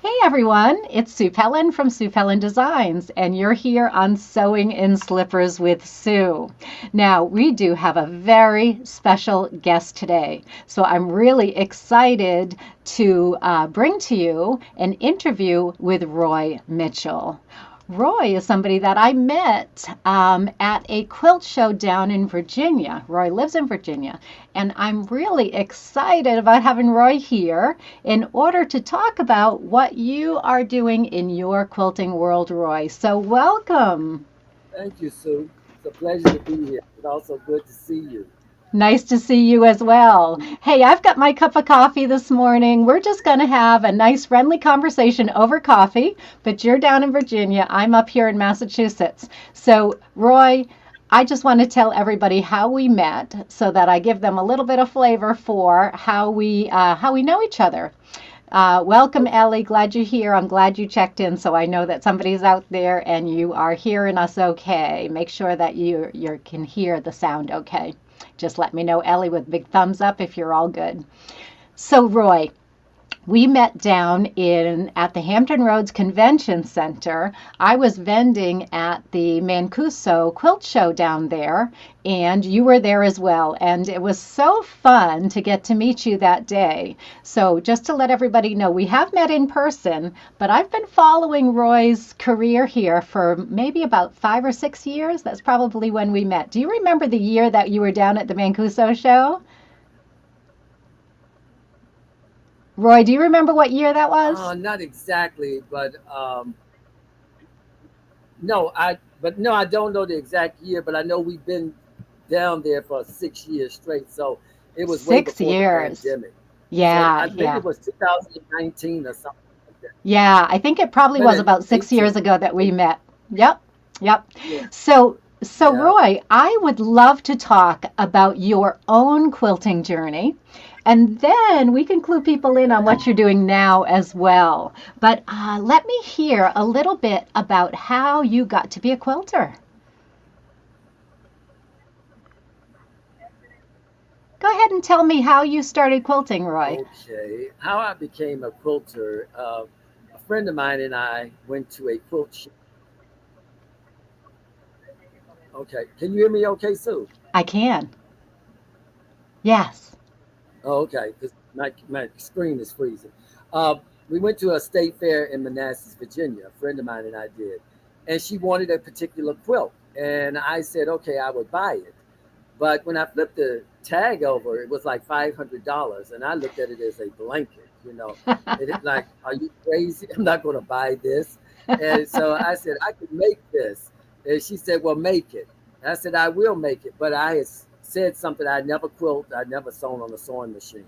Hey everyone, it's Sue Pellin from Sue Pellin Designs, and you're here on Sewing in Slippers with Sue. Now, we do have a very special guest today, so I'm really excited to bring to you an interview with Roy Mitchell. Roy is somebody that I met at a quilt show down in Virginia. Roy lives in Virginia, and I'm really excited about having Roy here in order to talk about what you are doing in your quilting world, Roy. So, welcome. Thank you, Sue. It's a pleasure to be here. It's also good to see you. Nice to see you as well. Hey, I've got my cup of coffee this morning. We're just going to have a nice, friendly conversation over coffee, but you're down in Virginia. I'm up here in Massachusetts. So, Roy, I just want to tell everybody how we met so that I give them a little bit of flavor for how we know each other. Welcome, Okay. Ellie. Glad you're here. I'm glad you checked in, so I know that somebody's out there and you are hearing us okay. Make sure that you can hear the sound okay. Just let me know, Ellie, with big thumbs up if you're all good. So, Roy, we met down in at the Hampton Roads Convention Center. I was vending at the Mancuso Quilt Show down there, and you were there as well. And it was so fun to get to meet you that day. So, just to let everybody know, we have met in person, but I've been following Roy's career here for maybe about 5 or 6 years. That's probably when we met. Do you remember the year that you were down at the Mancuso show? Roy, do you remember what year that was? Not exactly, but no, I don't know the exact year, but I know we've been down there for 6 years straight. So it was way Six before the years. pandemic. So Yeah, I think yeah. it was 2019 or something like that. Yeah, I think it probably But was in about 6 years 18, ago that we 18. met. Yep, yep. Yeah, So yeah. Roy, I would love to talk about your own quilting journey, and then we can clue people in on Okay. what you're doing now as well. But let me hear a little bit about how you got to be a quilter. Go ahead and tell me how you started quilting, Roy. Okay. How I became a quilter, a friend of mine and I went to a quilt show. Okay. Can you hear me okay, Sue? I can. Yes. Oh, okay, because my screen is freezing. Uh, we went to a state fair in Manassas, Virginia. A friend of mine and I did, and she wanted a particular quilt, and I said, okay, I would buy it. But when I flipped the tag over, it was like $500, and I looked at it as a blanket. Like, are you crazy? I'm not going to buy this. And so I said, I could make this. And she said, well, make it. And I said, I will make it. But I had said something I never quilt, I never sewn on a sewing machine.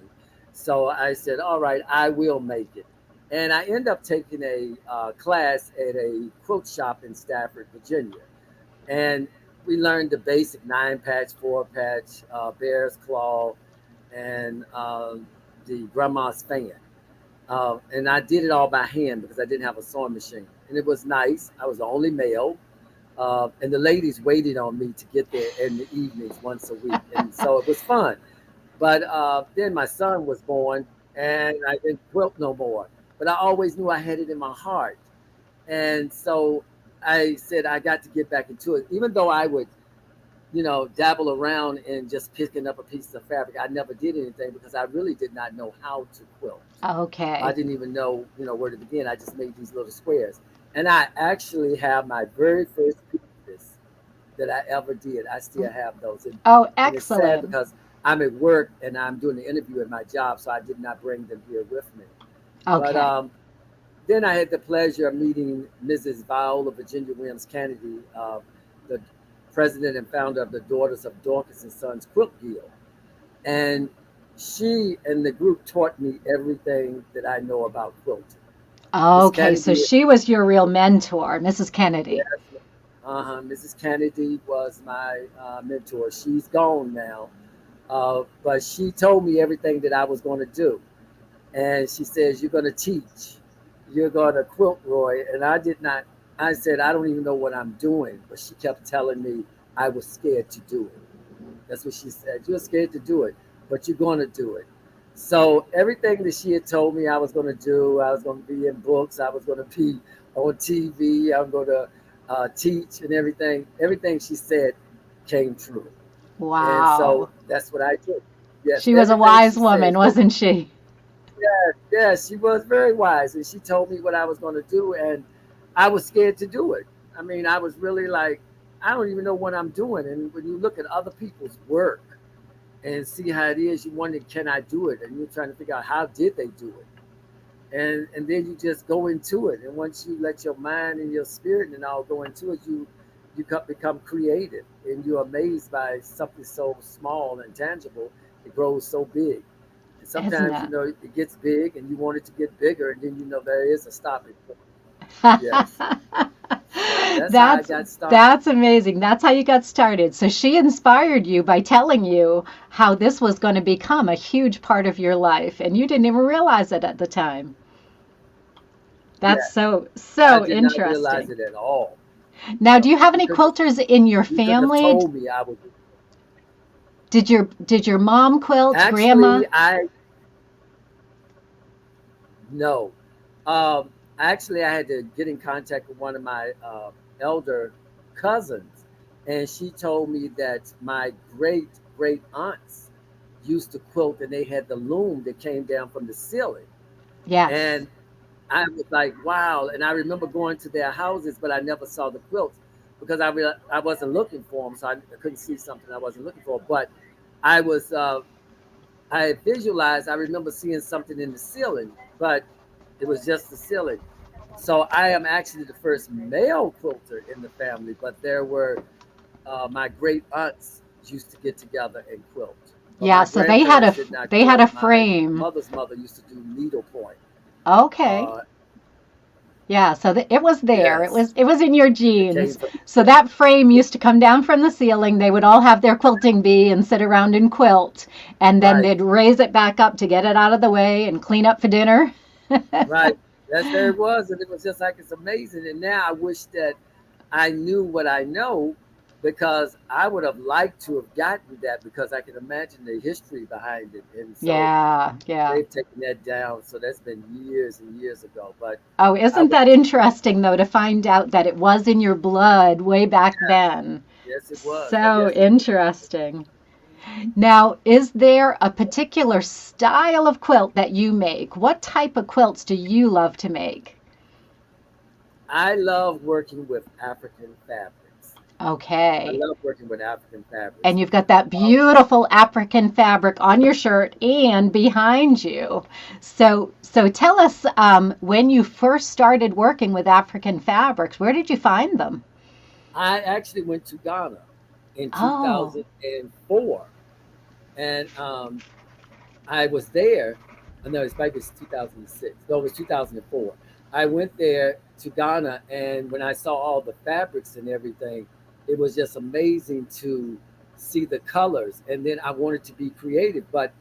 So I said, all right, I will make it. And I ended up taking a class at a quilt shop in Stafford, Virginia. And we learned the basic 9 patch, 4 patch, bear's claw, and the grandma's fan. And I did it all by hand because I didn't have a sewing machine. And it was nice. I was the only male. And the ladies waited on me to get there in the evenings once a week. And so it was fun. But then my son was born and I didn't quilt no more. But I always knew I had it in my heart. And so I said I got to get back into it. Even though I would, dabble around in just picking up a piece of fabric, I never did anything because I really did not know how to quilt. I Okay. didn't even know, where to begin. I just made these little squares. And I actually have my very first pieces that I ever did. I still have those. And, Oh, and it's sad excellent. because I'm at work and I'm doing the interview at my job, so I did not bring them here with me. But Okay. then I had the pleasure of meeting Mrs. Viola Virginia Williams Kennedy, the president and founder of the Daughters of Dorcas and Sons Quilt Guild. And she and the group taught me everything that I know about quilting. Miss Okay, so Kennedy, she was your real mentor, Mrs. Kennedy. yes, Mrs. Kennedy was my mentor. She's gone now, but she told me everything that I was going to do. And she says, you're going to teach, you're going to quilt, Roy. And I did not, I said, I don't even know what I'm doing. But she kept telling me I was scared to do it. That's what she said. You're scared to do it, but you're going to do it. So everything that she had told me I was going to do, I was going to be in books, I was going to be on TV, I'm going to teach and everything. Everything she said came true, and so Wow. that's what I did. Yes, She was a everything wise she said. woman, So wasn't she? yeah, yeah, she was very wise, and she told me what I was going to do, and I was scared to do it. I mean, I was really like, I don't even know what I'm doing. And when you look at other people's work and see how it is, you wonder, can I do it? And you're trying to figure out how did they do it, and then you just go into it. And once you let your mind and your spirit and all go into it, become creative, and you're amazed by something so small and tangible. It grows so big. And Isn't sometimes, it? it gets big and you want it to get bigger, and then there is a stopping point. Yes. So that's how I That's got started. that's amazing. That's how you got started. So she inspired you by telling you how this was going to become a huge part of your life, and you didn't even realize it at the time. That's Yes. I so did not realize interesting. it at all. Now, do you have You any couldn't quilters in your you couldn't have family? told me I would. Did your mom quilt, grandma? Actually, I no. Actually, I had to get in contact with one of my elder cousins, and she told me that my great great aunts used to quilt, and they had the loom that came down from the ceiling. Yes. And I was like, wow. And I remember going to their houses, but I never saw the quilts because I wasn't looking for them, so I couldn't see something I wasn't looking for. But I was I visualized. I remember seeing something in the ceiling, but it was just the ceiling. So I am actually the first male quilter in the family, but there were my great aunts used to get together and quilt. But Yeah, my so they had grandparents a did not they had quilt. a My frame. mother's mother used to do needlepoint. Okay. Uh, Yeah, so it was there. It yes, was it was in your it came genes. from So the that frame yeah, used to come down from the ceiling. They would all have their quilting bee and sit around and quilt, and then right, they'd raise it back up to get it out of the way and clean up for dinner. right. That's there it was, and it was just like it's amazing. And now I wish that I knew what I know because I would have liked to have gotten that because I can imagine the history behind it. And so Yeah, yeah. they've taken that down. So that's been years and years ago. But Oh, I isn't would, that interesting though to find out that it was in your blood way back yes, then? yes, it was. So Yes, it was. interesting. Now, is there a particular style of quilt that you make? What type of quilts do you love to make? I love working with African fabrics. I Okay. love working with African And fabrics. you've got that Um, beautiful African fabric on your shirt and behind you. So tell us when you first started working with African fabrics, where did you find them? I actually went to Ghana in Oh, 2004, and I was there. No, it's maybe it's 2006. No, it was 2004. I went there to Ghana, and when I saw all the fabrics and everything, it was just amazing to see the colors. And then I wanted to be creative, but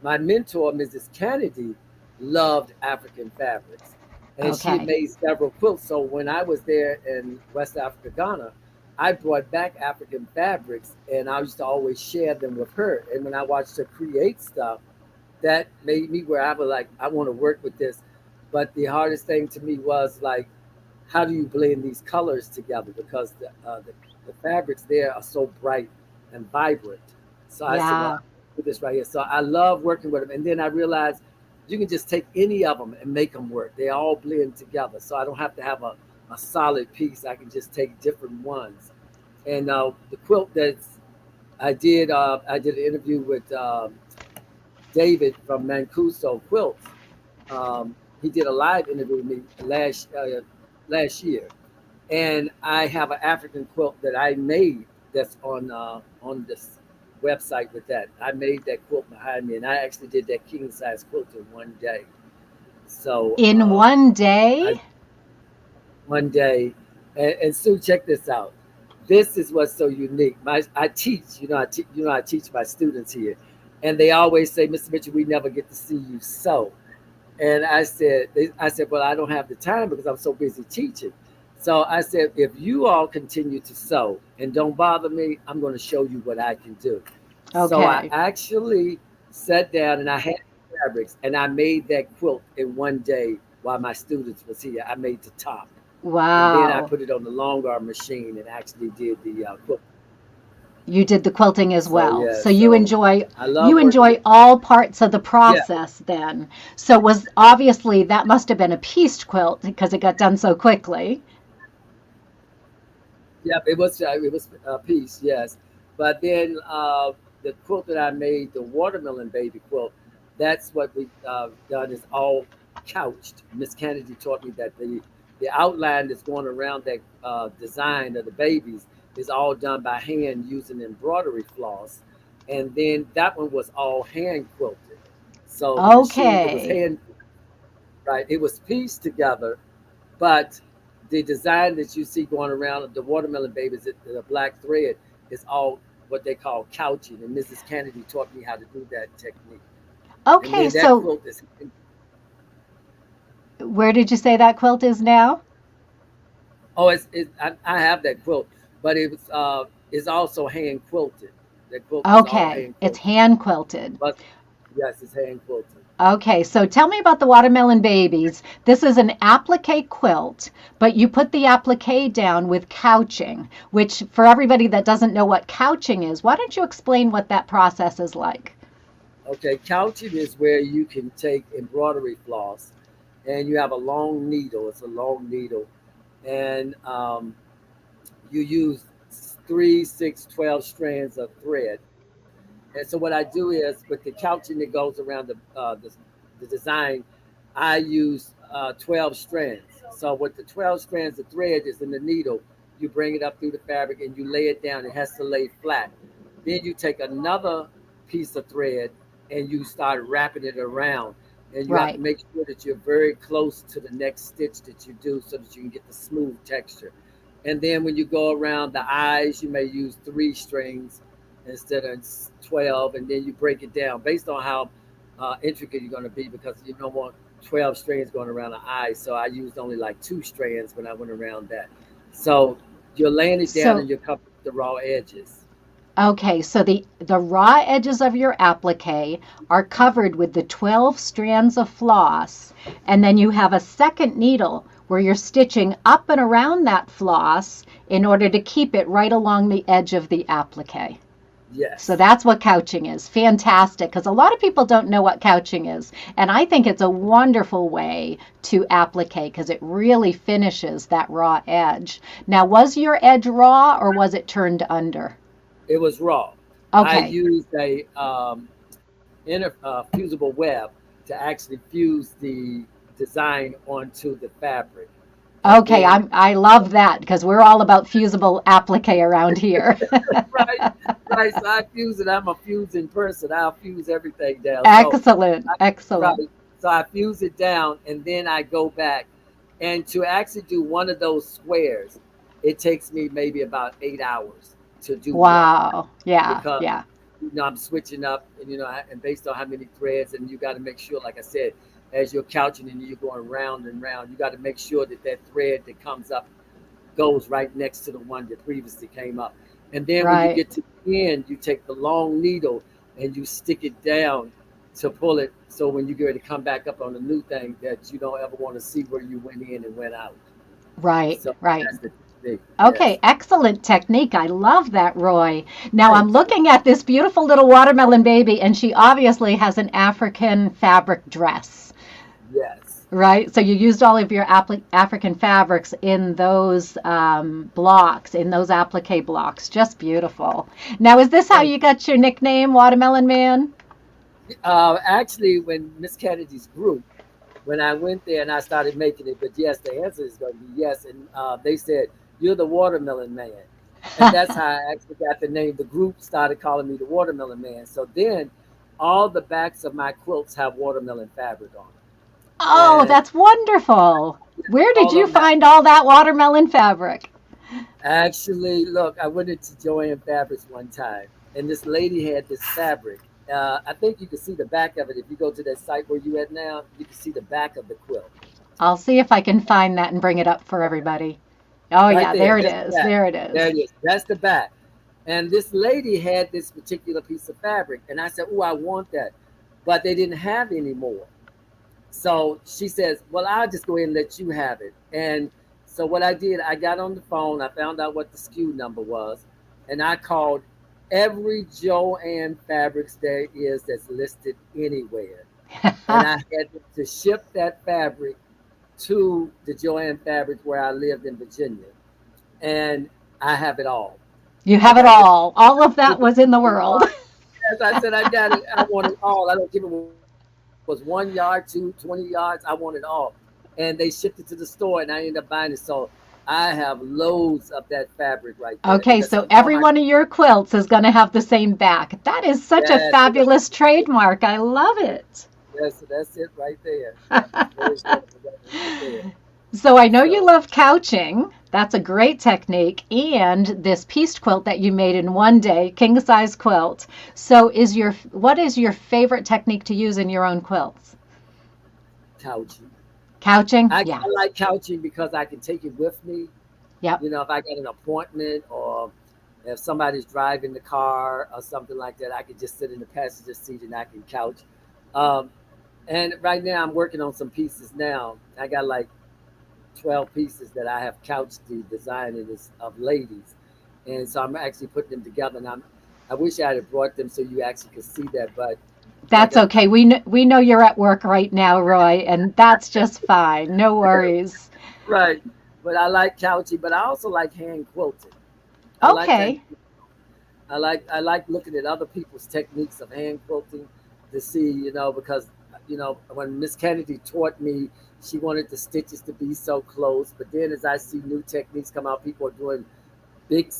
my mentor, Mrs. Kennedy, loved African fabrics, and she had okay. made several quilts. So when I was there in West Africa, Ghana, I brought back African fabrics, and I used to always share them with her. And when I watched her create stuff, that made me where I was like, I want to work with this. But the hardest thing to me was like, how do you blend these colors together? Because the fabrics there are so bright and vibrant. So I said, well, Yeah. I'll do this right here. So I love working with them. And then I realized you can just take any of them and make them work. They all blend together. So I don't have to have a solid piece. I can just take different ones. And the quilt that I did an interview with David from Mancuso Quilts. He did a live interview with me last year, and I have an African quilt that I made that's on this website with that. I made that quilt behind me, and I actually did that king size quilt in one day. So In one day? I one day, and Sue, check this out. This is what's so unique. I teach, I teach my students here, and they always say, "Mr. Mitchell, we never get to see you sew." And I said, well, I don't have the time because I'm so busy teaching. So I said, if you all continue to sew and don't bother me, I'm going to show you what I can do. So I Okay. actually sat down and I had fabrics, and I made that quilt in one day while my students was here. I made the top, and then I Wow. put it on the long arm machine and actually did the quilt. You did the quilting as So well. yeah, So you so enjoy I love you working with. enjoy all parts of the Yeah, process then. So was obviously that must have been a pieced quilt because it got done so quickly. yeah, it was a piece, yes. But then the quilt that I made, the watermelon baby quilt, that's what we done is all couched. Miss Kennedy taught me that the outline that's going around that design of the babies is all done by hand using embroidery floss, and then that one was all hand quilted. So the machine, it was Okay. hand right, it was pieced together, but the design that you see going around the watermelon babies, the black thread, is all what they call couching. And Mrs. Kennedy taught me how to do that technique. And Okay, then that so quilt is, where did you say that quilt is now? oh, I have that quilt, but it's also hand quilted. That quilt is all Okay, hand it's quilted. hand quilted. But yes, it's hand quilted. Okay, so tell me about the watermelon babies. This is an applique quilt, but you put the applique down with couching, which for everybody that doesn't know what couching is, why don't you explain what that process is like? Okay, couching is where you can take embroidery floss and you have a long needle. It's a long needle. And you use 3, 6, 12 strands of thread. And so what I do is with the couching that goes around the design, I use 12 strands. So with the 12 strands of thread is in the needle, you bring it up through the fabric and you lay it down. It has to lay flat. Then you take another piece of thread and you start wrapping it around. And you have to Right, make sure that you're very close to the next stitch that you do so that you can get the smooth texture. And then when you go around the eyes, you may use 3 strings instead of 12, and then you break it down based on how intricate you're going to be because you don't want 12 strands going around the eye. So I used only like 2 strands when I went around that. So you're laying it down so and you're covering the raw edges. okay, so the raw edges of your applique are covered with the 12 strands of floss, and then you have a second needle where you're stitching up and around that floss in order to keep it right along the edge of the applique. So Yes. that's what couching is. Fantastic, because a lot of people don't know what couching is. And I think it's a wonderful way to applique because it really finishes that raw edge. Now, was your edge raw or was it turned under? It was raw. I Okay. used a fusible web to actually fuse the design onto the fabric. And Okay, then I love that because we're all about fusible applique around here. right, right. So I fuse it. I'm a fusing person. I'll fuse everything down. So Excellent, I, excellent. right. So I fuse it down, and then I go back, and to actually do one of those squares, it takes me maybe about 8 hours to do one Wow. Yeah, because yeah. I'm switching up, and and based on how many threads, and you got to make sure, like I said, as you're couching and you're going round and round, you got to make sure that that thread that comes up goes right next to the one that previously came up. And then when you Right. get to the end, you take the long needle and you stick it down to pull it. So when you get ready to come back up on the new thing, that you don't ever want to see where you went in and went out. Right, So right. that's the technique. Okay, Yes. excellent technique. I love that, Roy. Now I'm Thank you. looking at this beautiful little watermelon baby, and she obviously has an African fabric dress, Yes. right? So you used all of your African fabrics in those blocks, in those applique blocks. Just beautiful. Now, is this how Thank you you. got your nickname, Watermelon Man? Actually, when Miss Kennedy's group, when I went there and I started making it, but yes, the answer is going to be yes. And they said, "You're the watermelon man." And that's how I actually got the name. The group started calling me the watermelon man. So then all the backs of my quilts have watermelon fabric on them. Oh, And that's wonderful. Where did all you of them have, find all that watermelon fabric? actually, look, I went into Joanne Fabrics one time and this lady had this fabric. I think you can see the back of it. If you go to that site where you at now, you can see the back of the quilt. I'll see if I can find that and bring it up for everybody. Oh, Right yeah, there. there it That's the is. back. There it There is. it is. That's the back. And this lady had this particular piece of fabric. And I said, "Oh, I want that." but they didn't have any more. So she says, "Well, I'll just go ahead and let you have it." And so what I did, I got on the phone, I found out what the SKU number was, and I called every Joann Fabrics there is that's listed anywhere, and I had to ship that fabric to the Joann Fabrics where I lived in Virginia, and I have it all. You I have it got it. all. All of that was in the world. As I said, I got it. I want it all. I don't give it was 1 yard, two, 20 yards. I want it all. And they shipped it to the store, and I ended up buying it. So I have loads of that fabric right there because Okay, some so all my every one of your quilts is going to have the same back. That is such a yes, it fabulous trademark. I love it. yes, so that's it right there. Very beautiful right there. So I know you So love couching. That's a great technique. And this pieced quilt that you made in one day, king size quilt. So what is your favorite technique to use in your own quilts? couching. Couching? I Yeah. like couching because I can take it with me. Yep. You know, if I got an appointment or if somebody's driving the car or something like that, I can just sit in the passenger seat and I can couch. Um, and right now I'm working on some pieces now. I got like 12 pieces that I have couched the design in this, of ladies. And so I'm actually putting them together. And I wish I had brought them so you actually could see that. But like That's okay. We know you're at work right now, Roy, and that's just fine. No worries. right. But I like couching, but I also like hand quilting. I like that. Okay. I like looking at other people's techniques of hand quilting to see, because when Miss Kennedy taught me, she wanted the stitches to be so close. But then as I see new techniques come out, people are doing big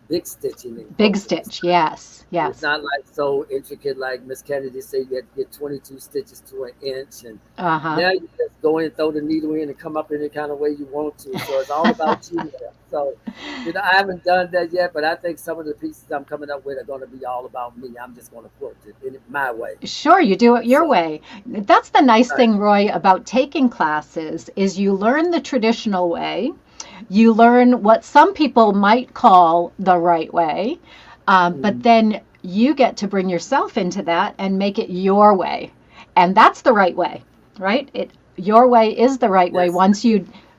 big stitching and Big quilting. stitch. Yes. It's Yes. not like so intricate like Miss Kennedy said you had to get 22 stitches to an inch, and Uh-huh. now you just go in, throw the needle in, and come up any kind of way you want to. So it's all about you there. So I haven't done that yet, but I think some of the pieces I'm coming up with are going to be all about me. I'm just going to quilt it in my way. Sure, you do it your So way. That's the nice right. thing, Roy, about taking classes is you learn the traditional way. You learn what some people might call the right way, but Mhm. then you get to bring yourself into that and make it your way, and that's the right way, right? Your way is the right way Yes.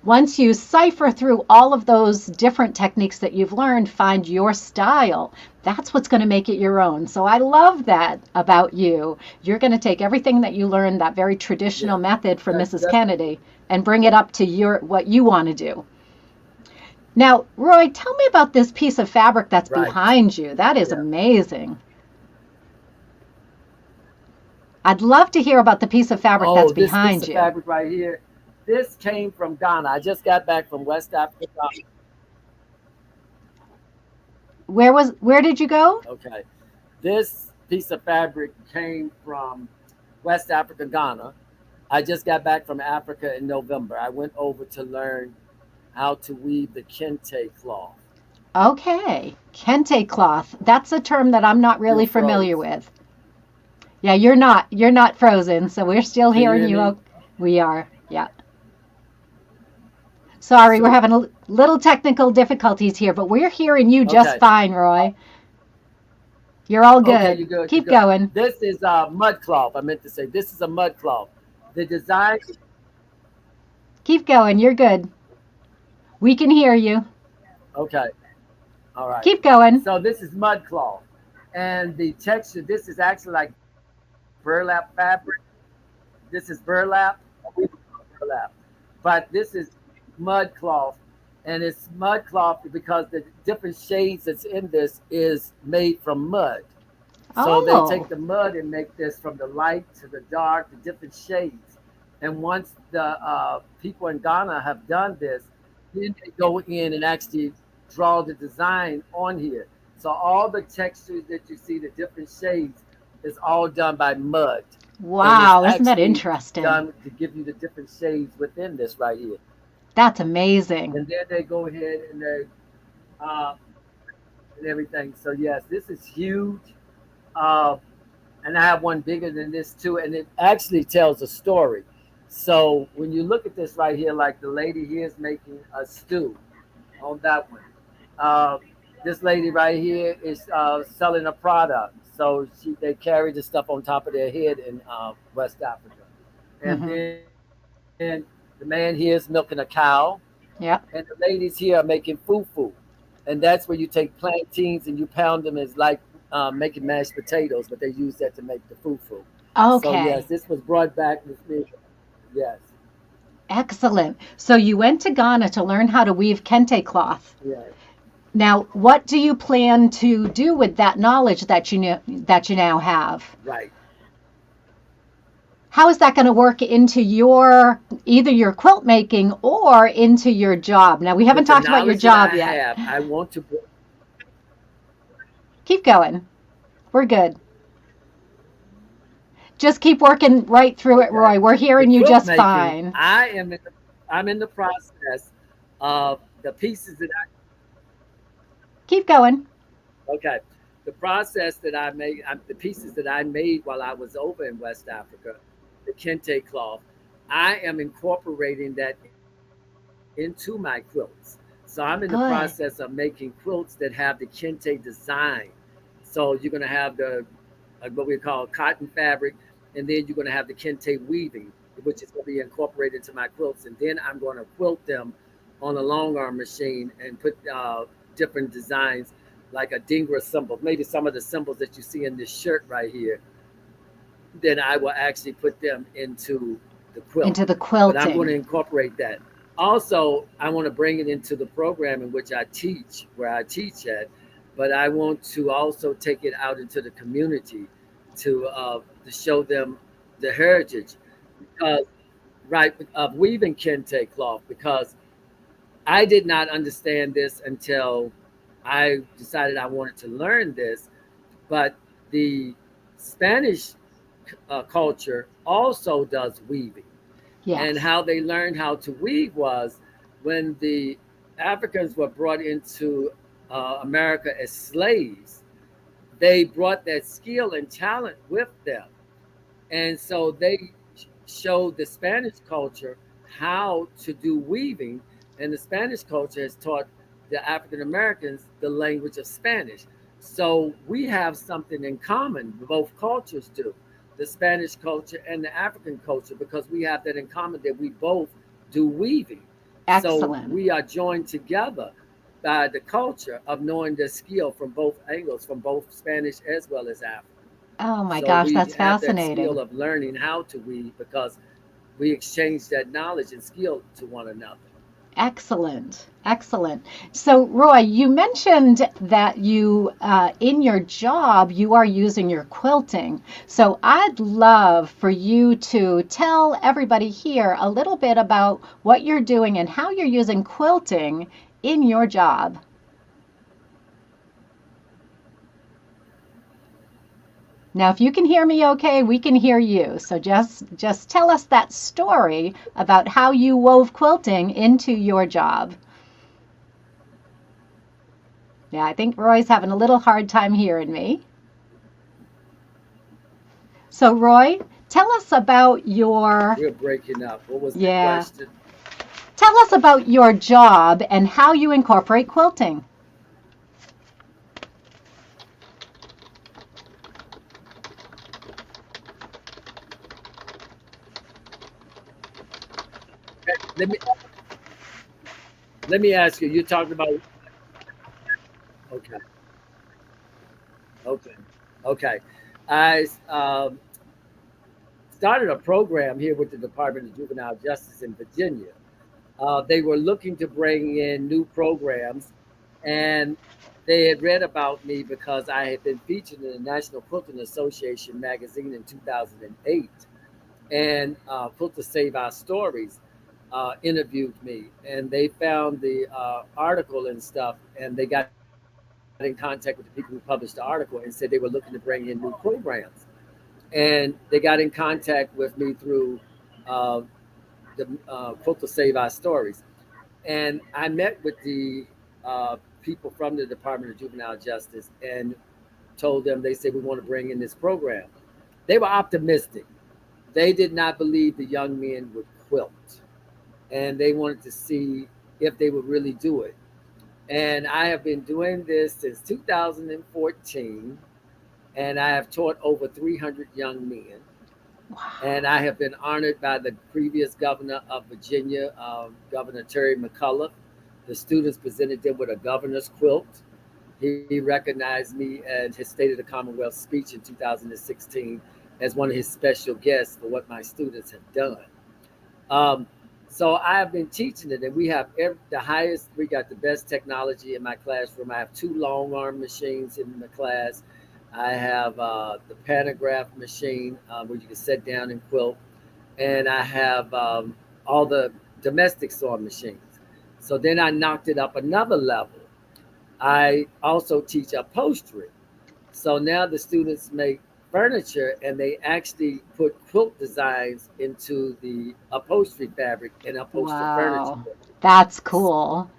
once you cipher through all of those different techniques that you've learned, find your style. That's what's going to make it your own. So I love that about you. You're going to take everything that you learned, that very Yeah. traditional method from That's Mrs. definitely Kennedy, and bring it up to your what you want to do. Now, Roy, tell me about this piece of fabric that's right. behind you. That is Yeah. amazing. I'd love to hear about the piece of fabric that's Oh, this piece behind of you. fabric right here. This came from Ghana. I just got back from West Africa. Where did you go? Okay. This piece of fabric came from West Africa, Ghana. I just got back from Africa in November. I went over to learn how to weave the kente cloth. Okay. Kente cloth. That's a term that I'm not Still really familiar froze. with. Yeah, you're not frozen, so we're still Can you hearing hear you. me? We are. Yeah. Sorry, we're So, having a little technical difficulties here, but we're hearing you just okay. fine, Roy. You're all Okay, good. you're good. You're Keep good. going. This is mud cloth. I meant to say this is a mud cloth. The design. Keep going. You're good. We can hear you. Okay. All right. Keep going. So this is mud cloth, and the texture. This is actually like burlap fabric. This is burlap. We would call it burlap, but this is mud cloth, and it's mud cloth because the different shades that's in this is made from mud. So they Oh. take the mud and make this from the light to the dark, the different shades. And once the people in Ghana have done this, then they go in and actually draw the design on here. So all the textures that you see, the different shades, is all done by mud, and it's Wow, isn't that actually interesting? done to give you the different shades within this right here. That's amazing. And then they go ahead and they uh, and everything. So yes, this is huge. Uh, and I have one bigger than this too, and it actually tells a story. So when you look at this right here, like the lady here is making a stew on that one. Uh, this lady right here is selling a product. So they carry the stuff on top of their head in West Africa. And Hmm. then the man here is milking a cow, and the Yep. ladies here are making fufu. And that's where you take plantains and you pound them as like making mashed potatoes, but they use that to make the fufu. So yes, Okay. this was brought back with me. Yes, Excellent. So you went to Ghana to learn how to weave kente cloth. yes, Now, what do you plan to do with that knowledge that you now have? right. How is that going to work into your either your quilt making or into your job? Now, we haven't With the talked about your knowledge that job I yet. have, I want to. Keep going. We're good. Just keep working right through it, Okay, Roy. We're the hearing you quilt just making. fine. I'm in the process of the pieces that Keep going. Okay. The process that I made, the pieces that I made while I was over in West Africa, the kente cloth, I am incorporating that into my quilts. So I'm in the process of making Good. quilts that have the kente design. So you're going to have the what we call cotton fabric, and then you're going to have the kente weaving, which is going to be incorporated into my quilts. And then I'm going to quilt them on a long arm machine and put different designs like a dingra symbol, maybe some of the symbols that you see in this shirt right here. Then I will actually put them into the quilt. Into the But I'm going to quilting. incorporate that. Also, I want to bring it into the program in which I teach, where I teach at, but I want to also take it out into the community to show them the heritage, because right of weaving kente cloth, because I did not understand this until I decided I wanted to learn this. But the Spanish culture also does weaving, and Yes. how they learned how to weave was when the Africans were brought into America as slaves. They brought that skill and talent with them, and so they showed the Spanish culture how to do weaving, and the Spanish culture has taught the African Americans the language of Spanish. So we have something in common, both cultures do, the Spanish culture and the African culture, because we have that in common that we both do weaving. So Excellent. we are joined together by the culture of knowing the skill from both angles, from both Spanish as well as African. Oh my So gosh, we that's have that skill fascinating. of learning how to weave because we exchange that knowledge and skill to one another. Excellent. Excellent. So, Roy, you mentioned that in your job, you are using your quilting. So, I'd love for you to tell everybody here a little bit about what you're doing and how you're using quilting in your job. Now, if you can hear me okay, we can hear you. So just tell us that story about how you wove quilting into your job. Yeah, I think Roy's having a little hard time hearing me. So, Roy, tell us about your, We're breaking up. What was the yeah, question? tell us about your job and how you incorporate quilting. Let me let me ask you. You're talking about okay, okay, okay. I started a program here with the Department of Juvenile Justice in Virginia. They were looking to bring in new programs, and they had read about me because I had been featured in the National Quilting Association magazine in 2008, and Quilt to Save Our Stories interviewed me, and they found the article and stuff, and they got in contact with the people who published the article and said they were looking to bring in new programs. And they got in contact with me through uh, the Quilt to Save Our Stories. And I met with the people from the Department of Juvenile Justice and told them, they said, we want to bring in this program. They were optimistic. They did not believe the young men would quilt, and they wanted to see if they would really do it. And I have been doing this since 2014, and I have taught over 300 young men. And Wow. I have been honored by the previous governor of Virginia, Governor Terry McCullough. The students presented them with a governor's quilt. He recognized me at his State of the Commonwealth speech in 2016 as one of his special guests for what my students have done. Um, so I have been teaching it, and we have the highest. We got the best technology in my classroom. I have two long arm machines in the class. I have the pantograph machine where you can sit down and quilt, and I have all the domestic sewing machines. So then I knocked it up another level. I also teach upholstery. So now the students make furniture and they actually put quilt designs into the upholstery fabric and upholster furniture. Wow. That's cool.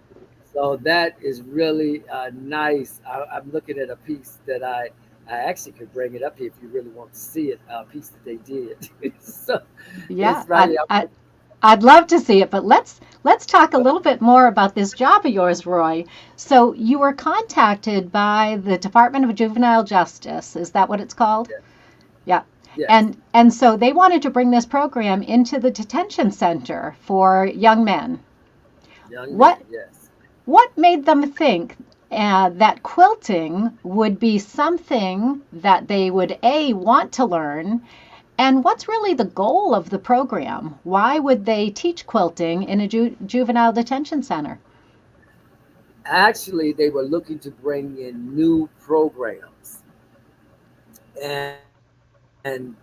So that is really nice. I'm looking at a piece that I actually could bring it up here if you really want to see it, a piece that they did. So Yeah, it's right here. I'd love to see it, but let's talk a little bit more about this job of yours, Roy. So you were contacted by the Department of Juvenile Justice. Is that what it's called? Yes, Yeah. yes, And so they wanted to bring this program into the detention center for young men. young men, What yes. what made them think that quilting would be something that they would A, want to learn, and what's really the goal of the program? Why would they teach quilting in a juvenile detention center? Actually, they were looking to bring in new programs, and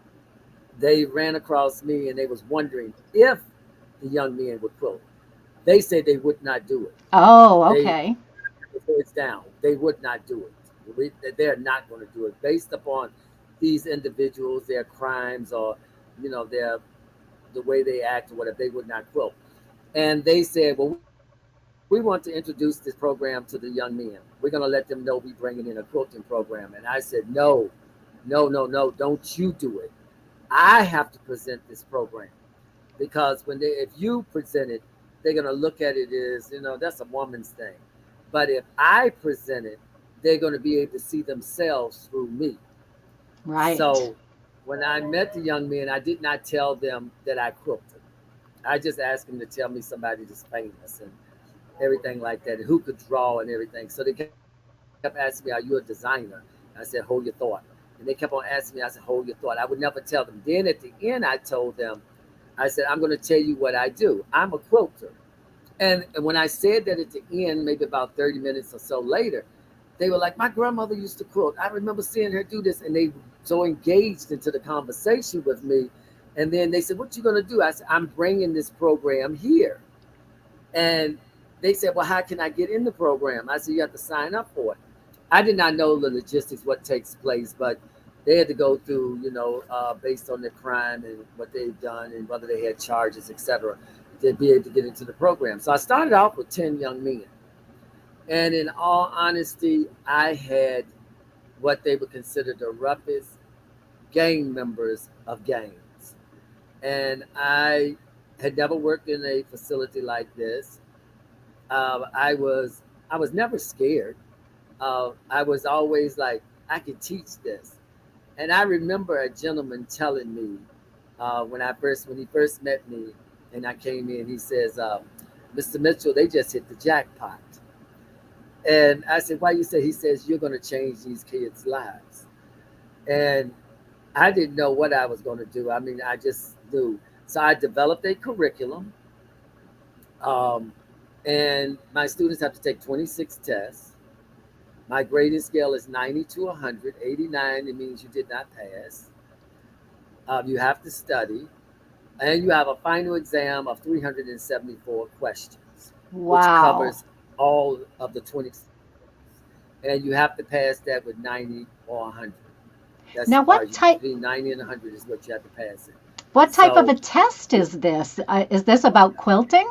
they ran across me and they was wondering if the young men would quilt. They said they would not do it. Oh, They okay. it's down. They would not do it. They're not going to do it based upon these individuals, their crimes, or their the way they act or whatever. They would not quilt. And they said, "Well, we want to introduce this program to the young men. We're going to let them know we're bringing in a quilting program." And I said, "No, no, no, no! Don't you do it. I have to present this program because if you present it, they're going to look at it as that's a woman's thing. But if I present it, they're going to be able to see themselves through me." Right. So when I met the young men, I did not tell them that I quilted. I just asked them to tell me somebody that's famous and everything like that, and who could draw and everything. So they kept asking me, "Are you a designer?" I said, "Hold your thought." And they kept on asking me. I said, "Hold your thought." I would never tell them. Then at the end, I told them, I said, "I'm going to tell you what I do. I'm a quilter." And when I said that at the end, maybe about 30 minutes or so later, they were like, "My grandmother used to quilt. I remember seeing her do this." And they were so engaged into the conversation with me. And then they said, "What you going to do?" I said, "I'm bringing this program here." And they said, "Well, how can I get in the program?" I said, "You have to sign up for it." I did not know the logistics, what takes place, but they had to go through, based on their crime and what they've done and whether they had charges, etc., to be able to get into the program. So I started off with 10 young men. And in all honesty, I had what they would consider the roughest gang members of gangs. And I had never worked in a facility like this. I was never scared. I was always like, I can teach this. And I remember a gentleman telling me when he first met me, and I came in, he says, "Mr. Mitchell, they just hit the jackpot." And I said, "Why you say?" He says, "You're going to change these kids' lives." And I didn't know what I was going to do. I mean, I just knew. So I developed a curriculum, um, and my students have to take 26 tests. My grading scale is 90 to 100. 89, it means you did not pass. You have to study, and you have a final exam of 374 questions, which Wow. covers all of the 26 points. And you have to pass that with 90 or 100. That's as Now, far as between 90 and 100 is what you have to pass it. what type of So a test is this? Is this about quilting?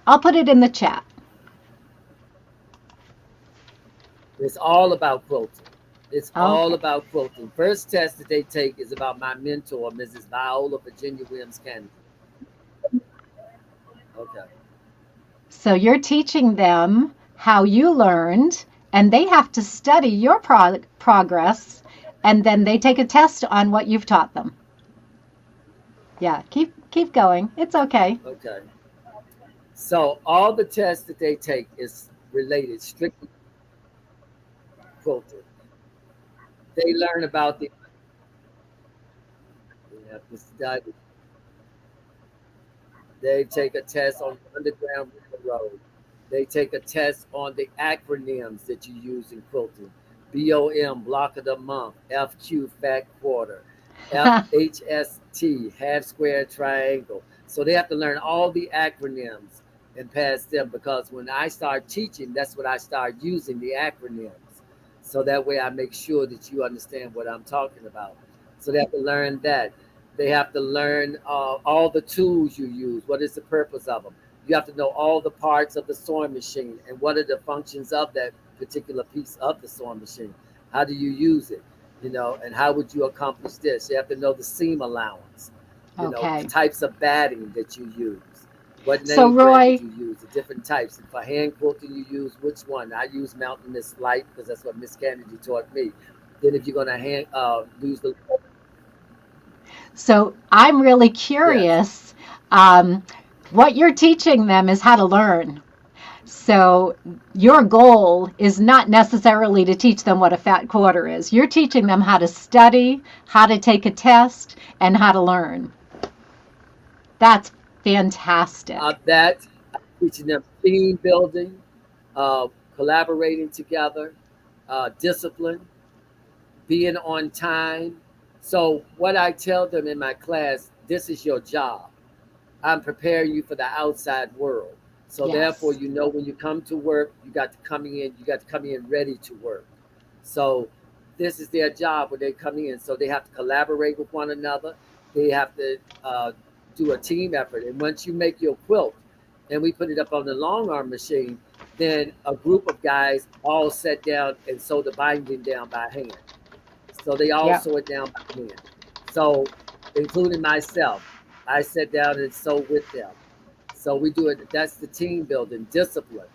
I'll put it in the chat. it's all about quilting. It's all Okay. about quilting. First test that they take is about my mentor, Mrs. Viola Virginia Williams Kennedy. Okay. So you're teaching them how you learned and they have to study your progress, and then they take a test on what you've taught them. Yeah, keep going. It's okay. Okay. So all the tests that they take is related strictly to quilting. They learn about the they have to study. They take a test on the Underground Railroad. They take a test on the acronyms that you use in quilting. BOM, block of the month. FQ, fat quarter. FHST, half square triangle. So they have to learn all the acronyms and pass them, because when I start teaching, that's what I start using, the acronyms. So that way I make sure that you understand what I'm talking about. So they have to learn that. They have to learn all the tools you use. What is the purpose of them? You have to know all the parts of the sewing machine and what are the functions of that particular piece of the sewing machine. How do you use it? And how would you accomplish this? You have to know the seam allowance, the Okay. types of batting that you use, what So, name brand did Roy, you use, the different types. And for hand quilting, you use which one? I use Mountain Miss Light because that's what Miss Kennedy taught me. Then if you're going to use the, so I'm really yes, curious. Um, what you're teaching them is how to learn. So your goal is not necessarily to teach them what a fat quarter is. You're teaching them how to study, how to take a test, and how to learn. That's fantastic. that teaching them team building, uh, collaborating together, discipline, being on time. So, what I tell them in my class, this is your job. I'm preparing you for the outside world. So, therefore, Yes. when you come to work, you got to come in ready to work. So, this is their job when they come in. So, they have to collaborate with one another. They have to do a team effort. And once you make your quilt and we put it up on the long arm machine, then a group of guys all sat down and sewed the binding down by hand. So they all Yep. sew it down by hand. So, including myself, I sat down and sew with them. So we do it. That's the team building, discipline.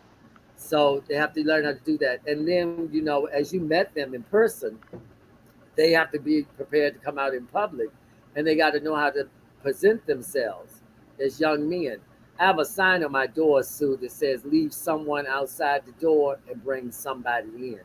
So they have to learn how to do that. And then, as you met them in person, they have to be prepared to come out in public, and they got to know how to present themselves as young men. I have a sign on my door, Sue, that says leave someone outside the door and bring somebody in.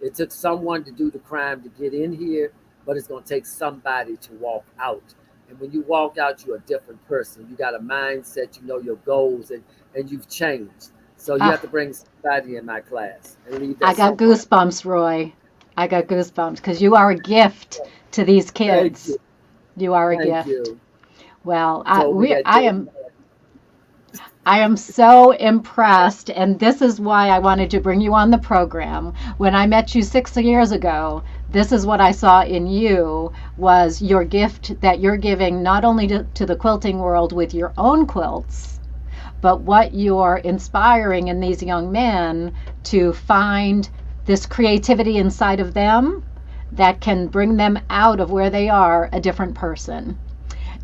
It took someone to do the crime to get in here, but it's going to take somebody to walk out. And when you walk out, you're a different person. You got a mindset, you know your goals, and you've changed. So you have Ah, to bring somebody in my class and leave I that got someone. goosebumps, Roy. I got goosebumps because you are a gift to these Thank you. kids. You are a Thank gift. you. Well, Told me that day. I am so impressed, and this is why I wanted to bring you on the program. When I met you 6 years ago, this is what I saw in you was your gift that you're giving not only to the quilting world with your own quilts, but what you're inspiring in these young men to find this creativity inside of them that can bring them out of where they are a different person.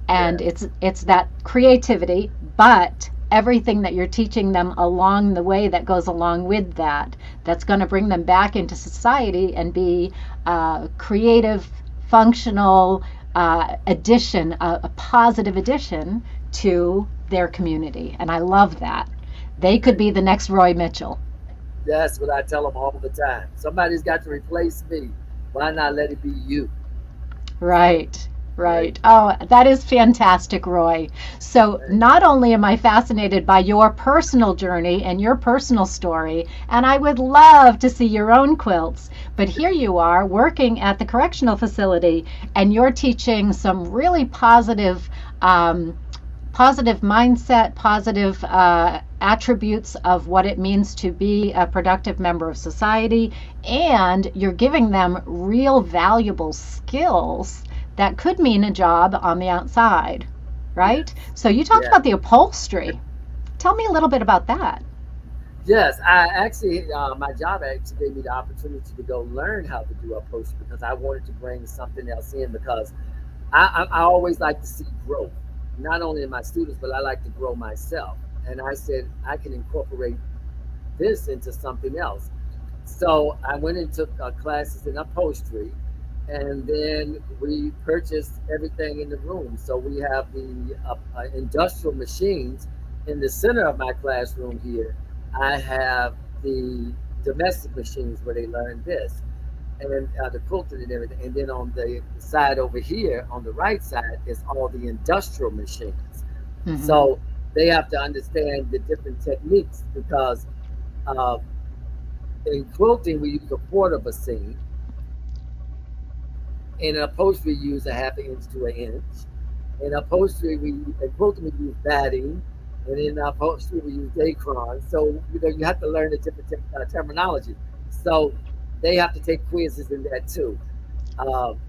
And Yes. it's that creativity, but everything that you're teaching them along the way that goes along with that, that's going to bring them back into society and be a creative, functional addition, a positive addition to their community. And I love that. They could Thank be the you. next Roy Mitchell. That's what I tell them all the time. Somebody's got to replace me. Why not let it be you? Right, Right? right. Oh, that is fantastic, Roy. So, Thank not you. only am I fascinated by your personal journey and your personal story, and I would love to see your own quilts, but here you are working at the correctional facility and you're teaching some really um, positive mindset, positive attributes of what it means to be a productive member of society, and you're giving them real valuable skills that could mean a job on the outside, right? Yes. So you talked Yes. about the upholstery. Tell me a little bit about that. Yes. I actually, my job actually gave me the opportunity to go learn how to do upholstery because I wanted to bring something else in because I always like to see growth, not only in my students, but I like to grow myself. And I said I can incorporate this into something else. So I went and took classes in upholstery, and then we purchased everything in the room. So we have the industrial machines in the center of my classroom here. I have the domestic machines where they learn this, and the quilting and everything. And then on the side over here, on the right side, is all the industrial machines. Hmm. So they have to understand the different techniques because uh, in quilting we use a quarter of a seam. In upholstery, we use a half an inch to an inch. In quilting we use batting, and in upholstery we use dacron. So you have to learn the different terminology. So they have to take quizzes in that too.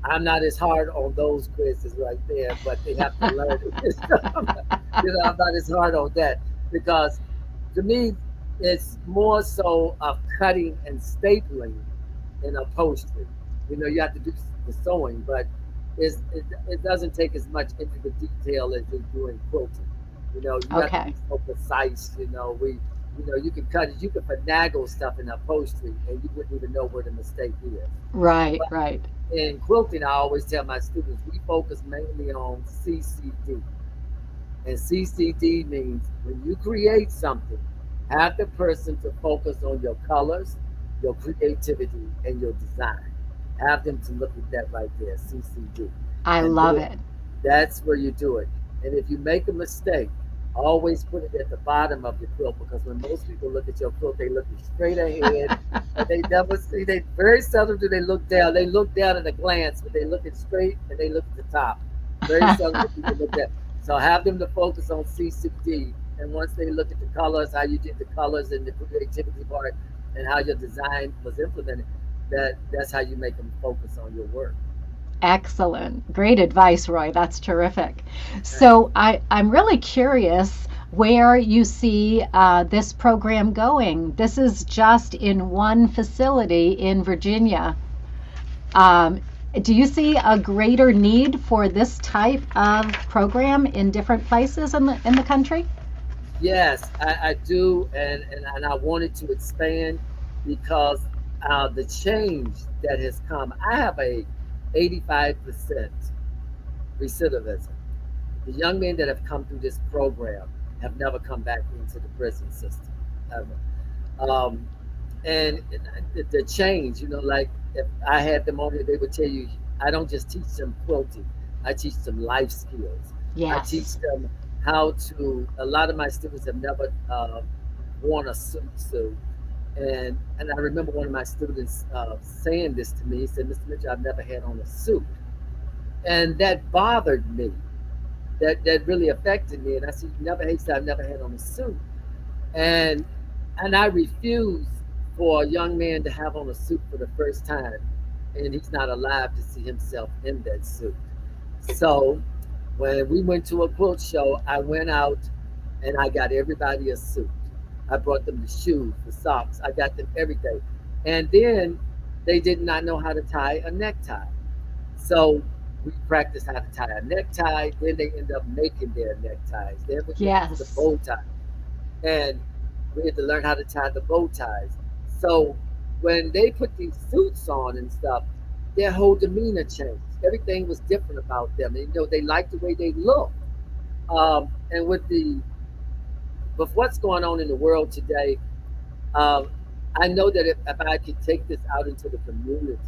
I'm not as hard on those quizzes right there, but they have to learn it. I'm not as hard on that because to me, it's more so of cutting and stapling in upholstery. You have to do the sewing, but it doesn't take as much intricate detail as they do in quilting. You have to be Okay. so precise. You can cut it, you can finagle stuff in upholstery, and you wouldn't even know where the mistake is. Right, But right. in quilting, I always tell my students we focus mainly on CCD. And CCD means when you create something, have the person to focus on your colors, your creativity, and your design. Have them to look at that right there, CCD. I And love then it. that's where you do it. And if you make a mistake, always put it at the bottom of your quilt because when most people look at your quilt, they look straight ahead and they never see, they very seldom do they look down. They look down at a glance, but they look at straight and they look at the top. Very seldom do people look down. So have them to focus on CCD. And once they look at the colors, how you did the colors and the creativity part and how your design was implemented, that's how you make them focus on your work. Excellent. Great advice, Roy. That's terrific. Thank So I'm really curious where you see this program going. This is just in one facility in Virginia. Um, do you see a greater need for this type of program in different places in the country? Yes, I do, and I wanted to expand because the change that has come. I have a 85% recidivism. The young men that have come through this program have never come back into the prison system ever. Um, and the change, like if I had them on here, they would tell you, I don't just teach them quilting, I teach them life skills. I teach Yes. them how to. A lot of my students have never worn a suit. And I remember one of my students saying this to me. He said, "Mr. Mitchell, I've never had on a suit," and that bothered me. That really affected me. And I said, "You never?" He said, "I've never had on a suit." and and I refuse for a young man to have on a suit for the first time, and he's not alive to see himself in that suit. So when we went to a quilt show, I went out and I got everybody a suit. I brought them the shoes, the socks. I got them everything, and then they did not know how to tie a necktie. So we practiced how to tie a necktie. Then they end up making their neckties. Then we get into the Yes. bow tie and we had to learn how to tie the bow ties. So when they put these suits on and stuff, their whole demeanor changed. Everything was different about them. And, they liked the way they looked. And with what's going on in the world today, um, I know that if I could take this out into the community,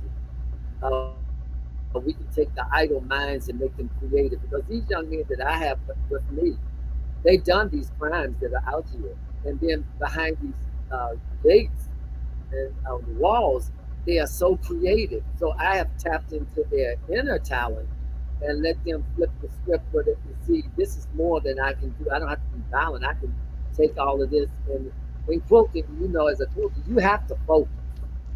we can take the idle minds and make them creative. Because these young men that I have with me, they've done these crimes that are out here, and then behind these gates and on the walls, they are so creative. So I have tapped into their inner talent and let them flip the script where they can see this is more than I can do. I don't have to be violent. I can take all of this and in quilting, as a quilter, you have to focus.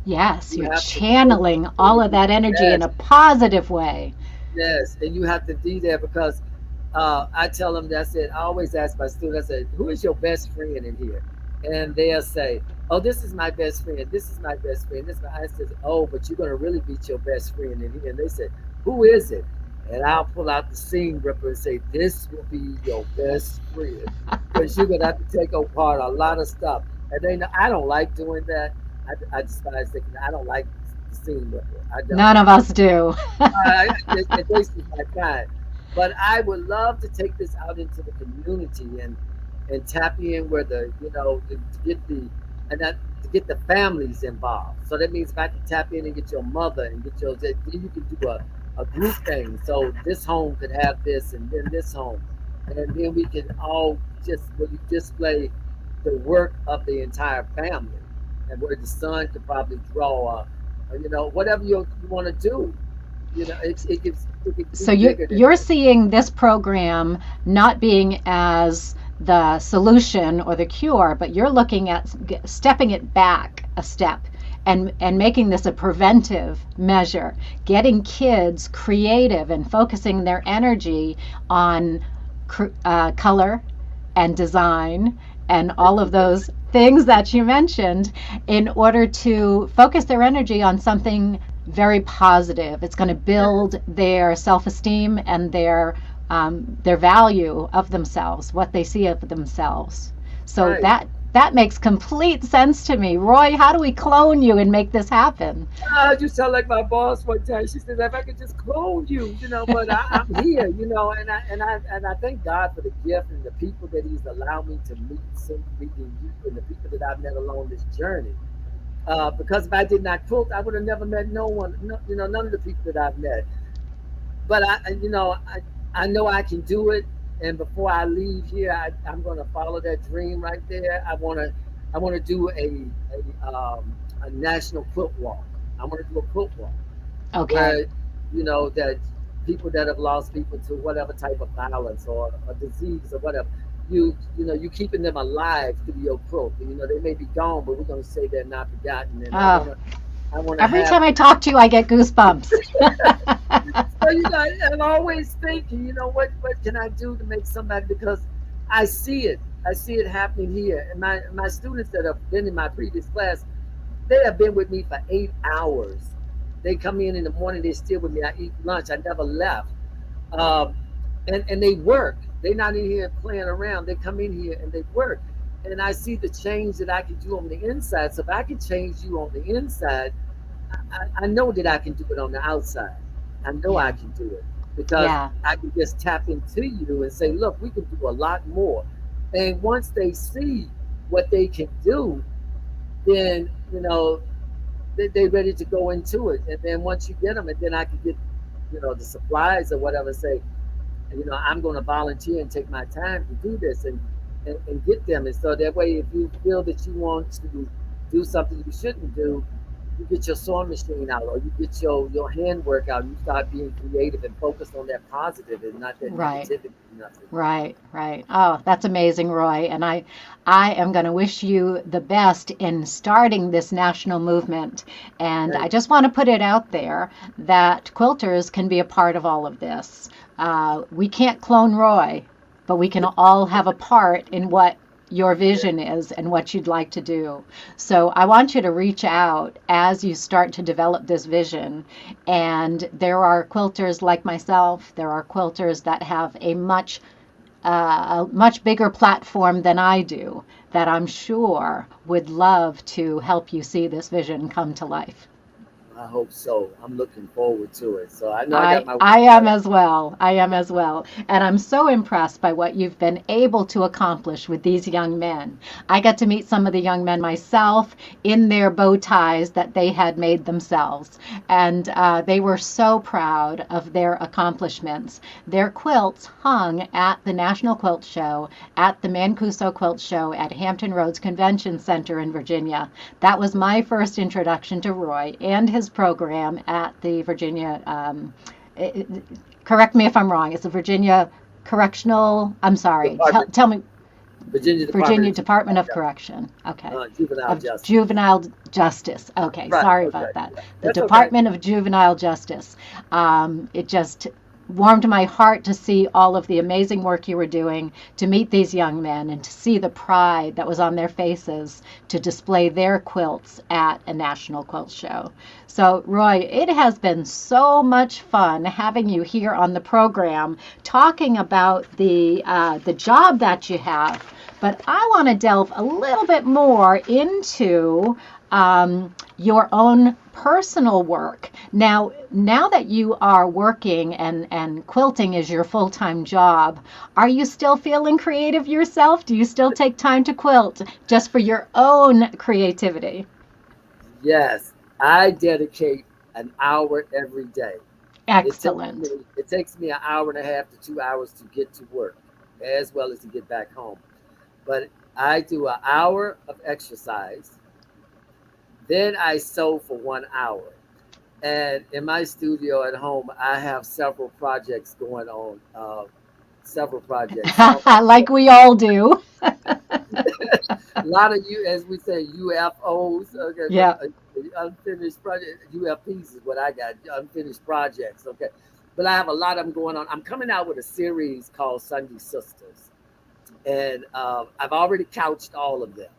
Yes, You you're have to focus. channeling all of that energy in Yes, a positive way. yes, and you have to be there because I tell them that I said I always ask my students. I said, "Who is your best friend in here?" And they'll say, "Oh, this is my best friend. This is my best friend. This." I said, "Oh, but you're gonna really beat your best friend in here." And they said, "Who is it?" And I'll pull out the seam ripper and say, "This will be your best friend because you're gonna have to take apart a lot of stuff." And they know I don't like doing that. I despise thinking. I don't like the scene with her. I don't. None of us do. It wastes my time. But I would love to take this out into the community and tap in where the to get the and that to get the families involved. So that means if I can tap in and get your mother and get your then you can do a group thing. So this home could have this and then this home. And then we can all just really display the work of the entire family and where the son could probably draw whatever you want to do. It can be So you bigger than you're that. seeing this program not being as the solution or the cure, but you're looking at stepping it back a step and making this a preventive measure, getting kids creative and focusing their energy on color and design and all of those things that you mentioned in order to focus their energy on something very positive. It's going to build their self-esteem and their value of themselves, what they see of themselves. So Right. that makes complete sense to me. Roy, how do we clone you and make this happen? You sound like my boss one time. She said, "If I could just clone you, but I'm here, and I thank God for the gift and the people that He's allowed me to meet, so meeting you and the people that I've met along this journey. Because if I did not quilt, I would have never met no one, no, none of the people that I've met. But I know I can do it. And before I leave here, I'm going to follow that dream right there. I want to do a national quilt walk. I want to do a quilt walk Okay. where that people that have lost people to whatever type of violence or a disease or whatever, you keeping them alive through your quilt. They may be gone, but we're going to say they're not forgotten. And I Uh, want to I want to every have. time I talk to you, I get goosebumps. So I'm always thinking, what can I do to make somebody, because I see it happening here, and my students that have been in my previous class, they have been with me for 8 hours. They come in the morning, they're still with me. I eat lunch. I never left, um, and they work. They're not in here playing around. They come in here and they work, and I see the change that I can do on the inside. So if I can change you on the inside, I know that I can do it on the outside. I know I Yeah. can do it because Yeah. I can just tap into you and say, look, we can do a lot more. And once they see what they can do, then, they're ready to go into it. And then once you get them, and then I can get, the supplies or whatever, say, I'm going to volunteer and take my time to do this and get them. And so that way, if you feel that you want to do something you shouldn't do, you get your sewing machine out or you get your hand work out and you start being creative and focused on that positive and not that Right. negativity and nothing. Right, right. Oh, that's amazing, Roy. And I am going to wish you the best in starting this national movement. And I Thank just want to put it out there that quilters can be a part of all of this. We can't clone Roy, but we can all have a part in what your you. vision is and what you'd like to do. So I want you to reach out as you start to develop this vision. And there are quilters like myself, there are quilters that have a much bigger platform than I do that I'm sure would love to help you see this vision come to life. I hope so. I'm looking forward to it. So I know I got I my work I cut am out. as well. I am as well. And I'm so impressed by what you've been able to accomplish with these young men. I got to meet some of the young men myself in their bow ties that they had made themselves. And they were so proud of their accomplishments. Their quilts hung at the National Quilt Show, at the Mancuso Quilt Show at Hampton Roads Convention Center in Virginia. That was my first introduction to Roy and his program at the Virginia. It, correct me if I'm wrong. It's the Virginia Correctional. I'm sorry. Tell, Department, tell me. Virginia Virginia Department of Department of Correction. Okay. Juvenile Of Justice. Juvenile Justice. Okay. Right. Sorry Okay. about that. Yeah. The That's okay. Department of Juvenile Justice. It just warmed my heart to see all of the amazing work you were doing, to meet these young men, and to see the pride that was on their faces to display their quilts at a national quilt show. So, Roy, it has been so much fun having you here on the program, talking about the job that you have, But I want to delve a little bit more into your own personal work. Now that you are working and quilting is your full-time job, are you still feeling creative yourself? Do you still take time to quilt just for your own creativity? Yes, I dedicate an hour every day. Excellent. It takes me an hour and a half to 2 hours to get to work, as well as to get back home. But I do an hour of exercise, then I sew for 1 hour. And in my studio at home, I have several projects going on. Several projects. Some Like we all do. a lot of you, as we say, UFOs. Okay, but Yeah. unfinished project UFPs is what I got. Unfinished projects. Okay, but I have a lot of them going on. I'm coming out with a series called Sunday Sisters, and I've already couched all of them.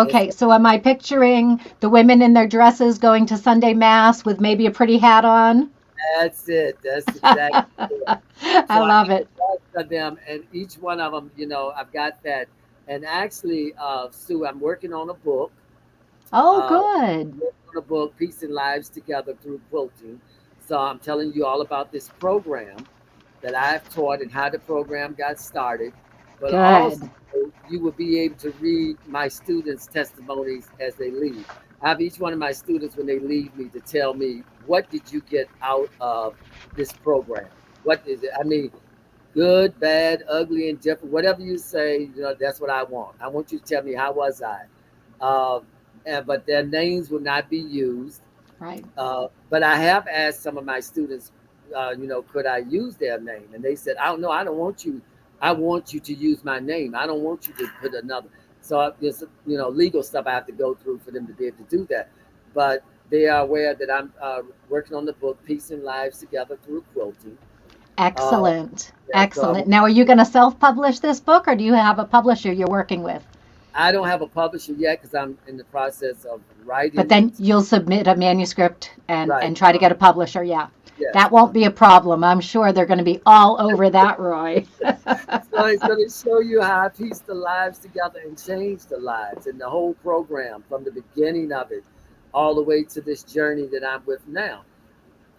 It's Okay, so am I picturing the women in their dresses going to Sunday Mass with maybe a pretty hat on? That's it. That's exactly it. I So I love have it. a bunch of them, and each one of them, I've got that. And actually, Sue, I'm working on a book. Oh, Uh, good. working on a book, Piecing Lives Together Through Quilting. So I'm telling you all about this program that I've taught and how the program got started. But also, Good. you will be able to read my students' testimonies as they leave. I have each one of my students when they leave me to tell me, what did you get out of this program? What is it? I mean, good, bad, ugly, and different, whatever you say, that's what I want. I want you to tell me, how was I? Uh, but their names will not be used. Right. But I have asked some of my students, could I use their name? And they said, I don't know. I don't want you. I want you to use my name. I don't want you to put another. So there's, legal stuff I have to go through for them to be able to do that. But they are aware that I'm working on the book, Piecing Lives Together Through Quilting. Uh, Excellent. yeah, so Excellent. Now, are you going to self-publish this book or do you have a publisher you're working with? I don't have a publisher yet because I'm in the process of But writing then it. you'll submit a manuscript Right. and try to get a publisher. Yeah. Yes. That won't be a problem. I'm sure they're going to be all over that, Roy. So it's going to show you how I piece the lives together and change the lives and the whole program from the beginning of it all the way to this journey that I'm with now.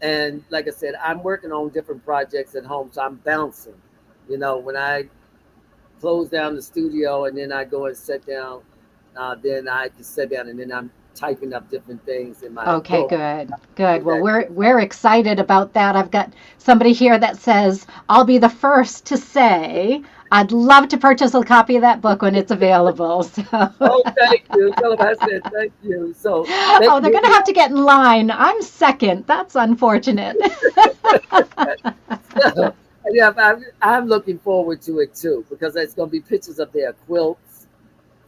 And like I said, I'm working on different projects at home, so I'm bouncing. When I close down the studio and then I go and sit down, then I can sit down and then I'm typing up different things in my Okay, book. good. Good. Get Well, that. we're excited about that. I've got somebody here that says, "I'll be the first to say I'd love to purchase a copy of that book when it's available." So, Oh, thank you. Tell them I said thank you. So oh, they're going to have to get in line. I'm second. That's unfortunate. so, yeah, I'm looking forward to it too because it's going to be pictures of their quilts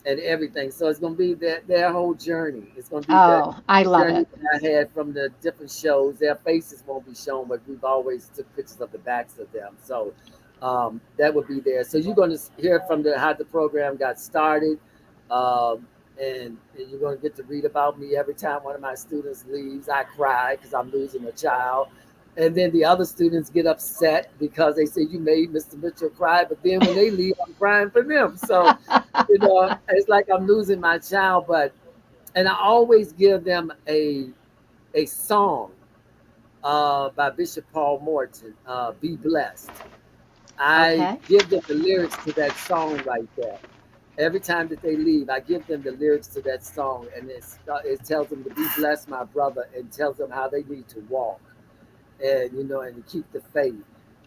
and everything. So it's going to be their whole journey. It's going to be the Oh, I love journey it. that I had from the different shows. Their faces won't be shown, but we've always took pictures of the backs of them. So that would be there. So you're going to hear from how the program got started. And you're going to get to read about me every time one of my students leaves. I cry because I'm losing a child. And then the other students get upset because they say you made Mr. Mitchell cry. But then when they leave, I'm crying for them. So, it's like I'm losing my child. And I always give them a song by Bishop Paul Morton, Be Blessed. I Okay. give them the lyrics to that song right there. Every time that they leave, I give them the lyrics to that song, and it tells them to be blessed, my brother, and tells them how they need to walk, and and to keep the faith.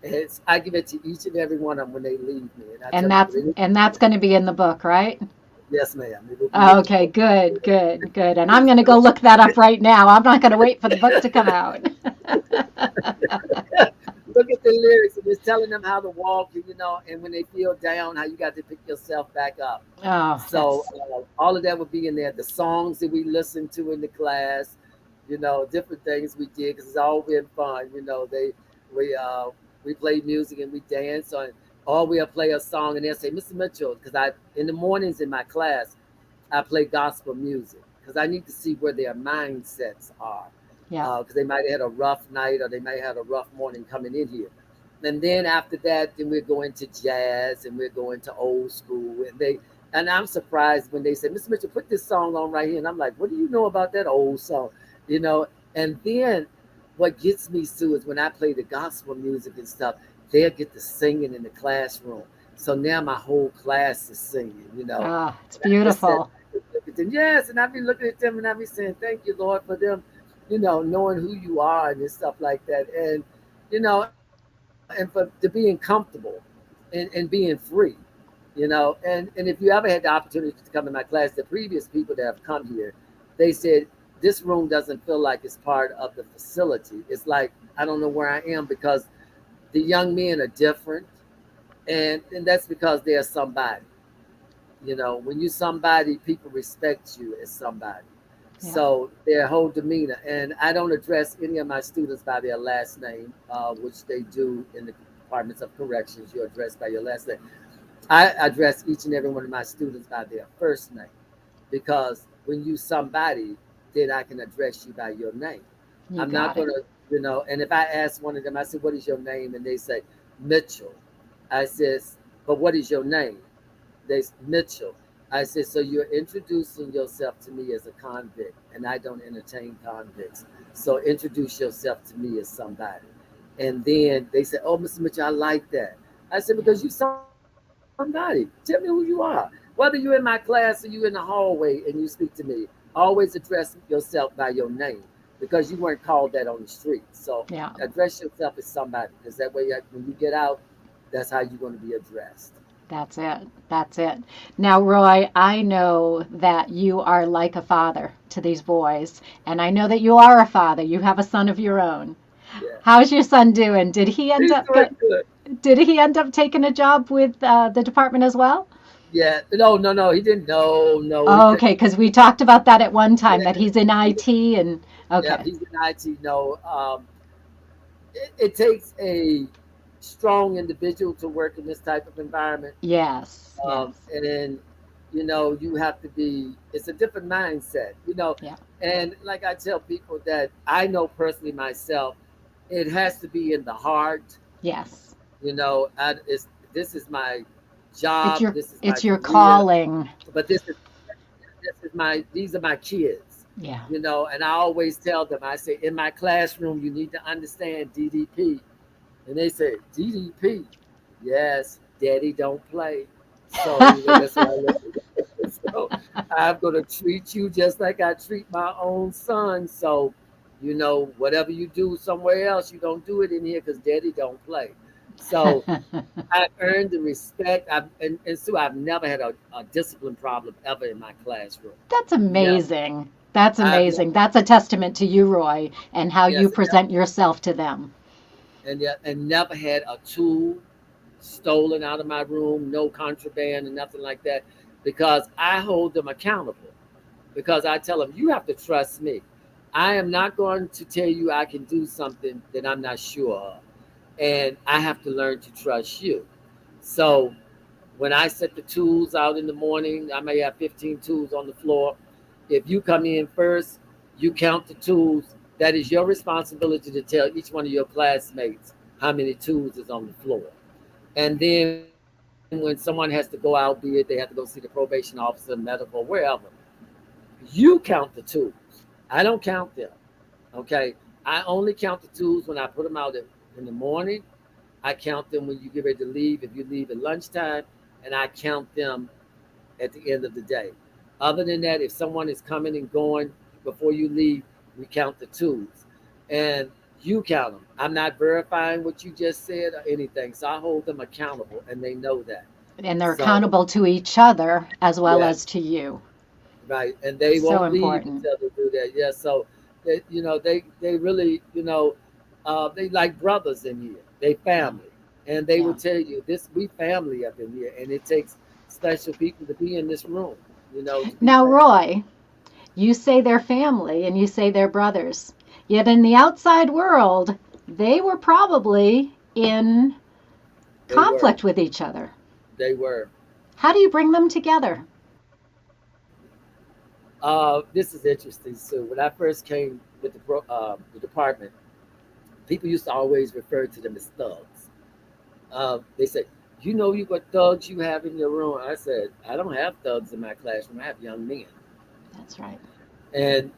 And I give it to each and every one of them when they leave me, and I tell And them, that's going to be in the book, right? yes, ma'am, it will be in the Okay, book. good, good, good. And I'm going to go look that up right now. I'm not going to wait for the book to come out. Look at the lyrics and it's telling them how to walk, and when they feel down, how you got to pick yourself back up. Oh, So that's all of that would be in there. The songs that we listened to in the class, different things we did because it's all been fun. We we play music and we dance on, or we'll play a song and they'll say, Mr. Mitchell, because I in the mornings in my class I play gospel music because I need to see where their mindsets are yeah. because they might have had a rough night or they might have had a rough morning coming in here. And then after that, then we're going to jazz and we're going to old school. And And I'm surprised when they say, Mr. Mitchell, put this song on right here. And I'm like, what do you know about that old song? You know, and then what gets me too is when I play the gospel music and stuff, they'll get to singing in the classroom. So now my whole class is singing, you know. Ah, it's And I just said, beautiful. look at them. Yes, and I be looking at them and I be saying, thank you, Lord, for them, you know, knowing who you are and stuff like that. And, you know, and to being comfortable and being free, you know. And if you ever had the opportunity to come in my class, the previous people that have come here, they said, this room doesn't feel like it's part of the facility. It's like, I don't know where I am because the young men are different. And that's because they're somebody. You know, when you somebody, people respect you as somebody. Yeah. So their whole demeanor, and I don't address any of my students by their last name, which they do in the departments of corrections. You're addressed by your last name. I address each and every one of my students by their first name because when you somebody, then I can address you by your name. You I'm not got it. gonna, you know. And if I ask one of them, I said, "What is your name?" and they say Mitchell, I says, "But what is your name?" They Mitchell. I said, so you're introducing yourself to me as a convict, and I don't entertain convicts. So introduce yourself to me as somebody. And then they said, oh, Mr. Mitchell, I like that. I said, Yeah. because you somebody. Tell me who you are. Whether you're in my class or you in the hallway and you speak to me, always address yourself by your name because you weren't called that on the street. So Yeah. address yourself as somebody because that way, when you get out, that's how you're going to be addressed. That's it. That's it. Now, Roy, I know that you are like a father to these boys, and I know that you are a father. You have a son of your own. Yeah. How's your son doing? He's doing good. Did he end up taking a job with the department as well? Yeah, no, no, no. He didn't. No, no. He Oh, couldn't. okay, because we talked about that at one time that Yeah, he's in IT and yeah. okay. He's in IT. No, it takes a strong individual to work in this type of environment. Yes, yes. And then, you know, you have to be. It's a different mindset. You know, Yeah. and like I tell people that I know personally myself, it has to be in the heart. Yes. You know, this is my It's job. your This is my it's your career. calling. But this is my these are my kids, Yeah. you know. And I always tell them, I say, in my classroom you need to understand DDP. And they say, DDP? Yes, daddy don't play. So, you know, that's what I look at. So I'm gonna treat you just like I treat my own son. So, you know, whatever you do somewhere else, you don't do it in here because daddy don't play. So I've earned the respect. And Sue, I've never had a discipline problem ever in my classroom. That's Never. amazing. That's I've never. amazing. That's a testament to you, Roy, and how you Yes, present yourself to them. and yet, and never had a tool stolen out of my room, no contraband and nothing like that, because I hold them accountable. Because I tell them, you have to trust me. I am not going to tell you I can do something that I'm not sure of, and I have to learn to trust you. So when I set the tools out in the morning, I may have 15 tools on the floor. If you come in first, you count the tools. That is your responsibility to tell each one of your classmates how many tools is on the floor. And then when someone has to go out, be it they have to go see the probation officer, medical, wherever, you count the tools. I don't count them. Okay. I only count the tools when I put them out in the morning. I count them when you get ready to leave, if you leave at lunchtime, and I count them at the end of the day. Other than that, if someone is coming and going before you leave, we count the tools. And you count them. I'm not verifying what you just said or anything. So I hold them accountable and they know that. And they're So, accountable to each other as well yeah, as to you. right. And they So won't leave important. until they do that. Yeah. So, you know, they really, you know, they like brothers in here. They Yeah. family. And they will Yeah. tell you this, we family up in here. And it takes special people to be in this room, you know, to be Now, family. Roy, you say they're family and you say they're brothers. Yet in the outside world, they were probably in They were. conflict with each other. They were. How do you bring them together? This is interesting. So when I first came with the department, people used to always refer to them as thugs. They say, you know you what thugs you have in your room. I said, I don't have thugs in my classroom. I have young men. That's right. And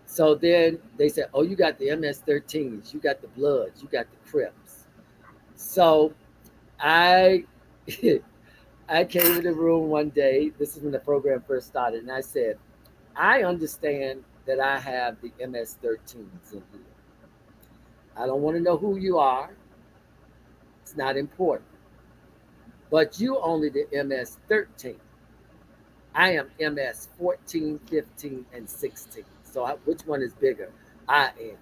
so then they said, oh, you got the MS-13s, you got the Bloods, you got the Crips. So I I came in the room one day. This is when the program first started, and I said, I understand that I have the MS-13s in here. I don't want to know who you are. It's not important. But you only the MS-13. I am MS 14, 15, and 16. So which one is bigger? I am.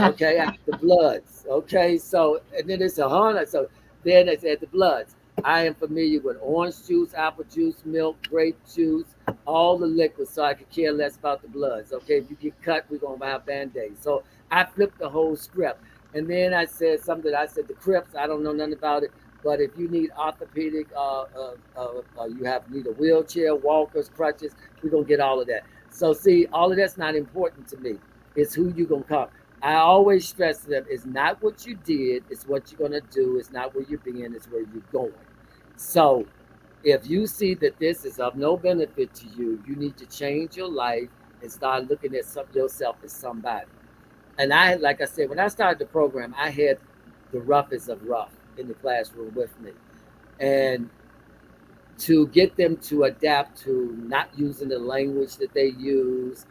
Okay, I the Bloods. Okay, so and then it's a hundred. So then it's at the Bloods. I am familiar with orange juice, apple juice, milk, grape juice, all the liquids, so I could care less about the Bloods. Okay, if you get cut, we're gonna have band-aids. So I flipped the whole script. And then I said something. I said the Crips, I don't know nothing about it. But if you need orthopedic, you have need a wheelchair, walkers, crutches, we're gonna get all of that. So see, all of that's not important to me. It's who you gonna come. I always stress to them: it's not what you did, it's what you're gonna do. It's not where you're being, it's where you're going. So if you see that this is of no benefit to you, you need to change your life and start looking at yourself as somebody. And I, like I said, when I started the program, I had the roughest of rough in the classroom with me. And to get them to adapt to not using the language that they use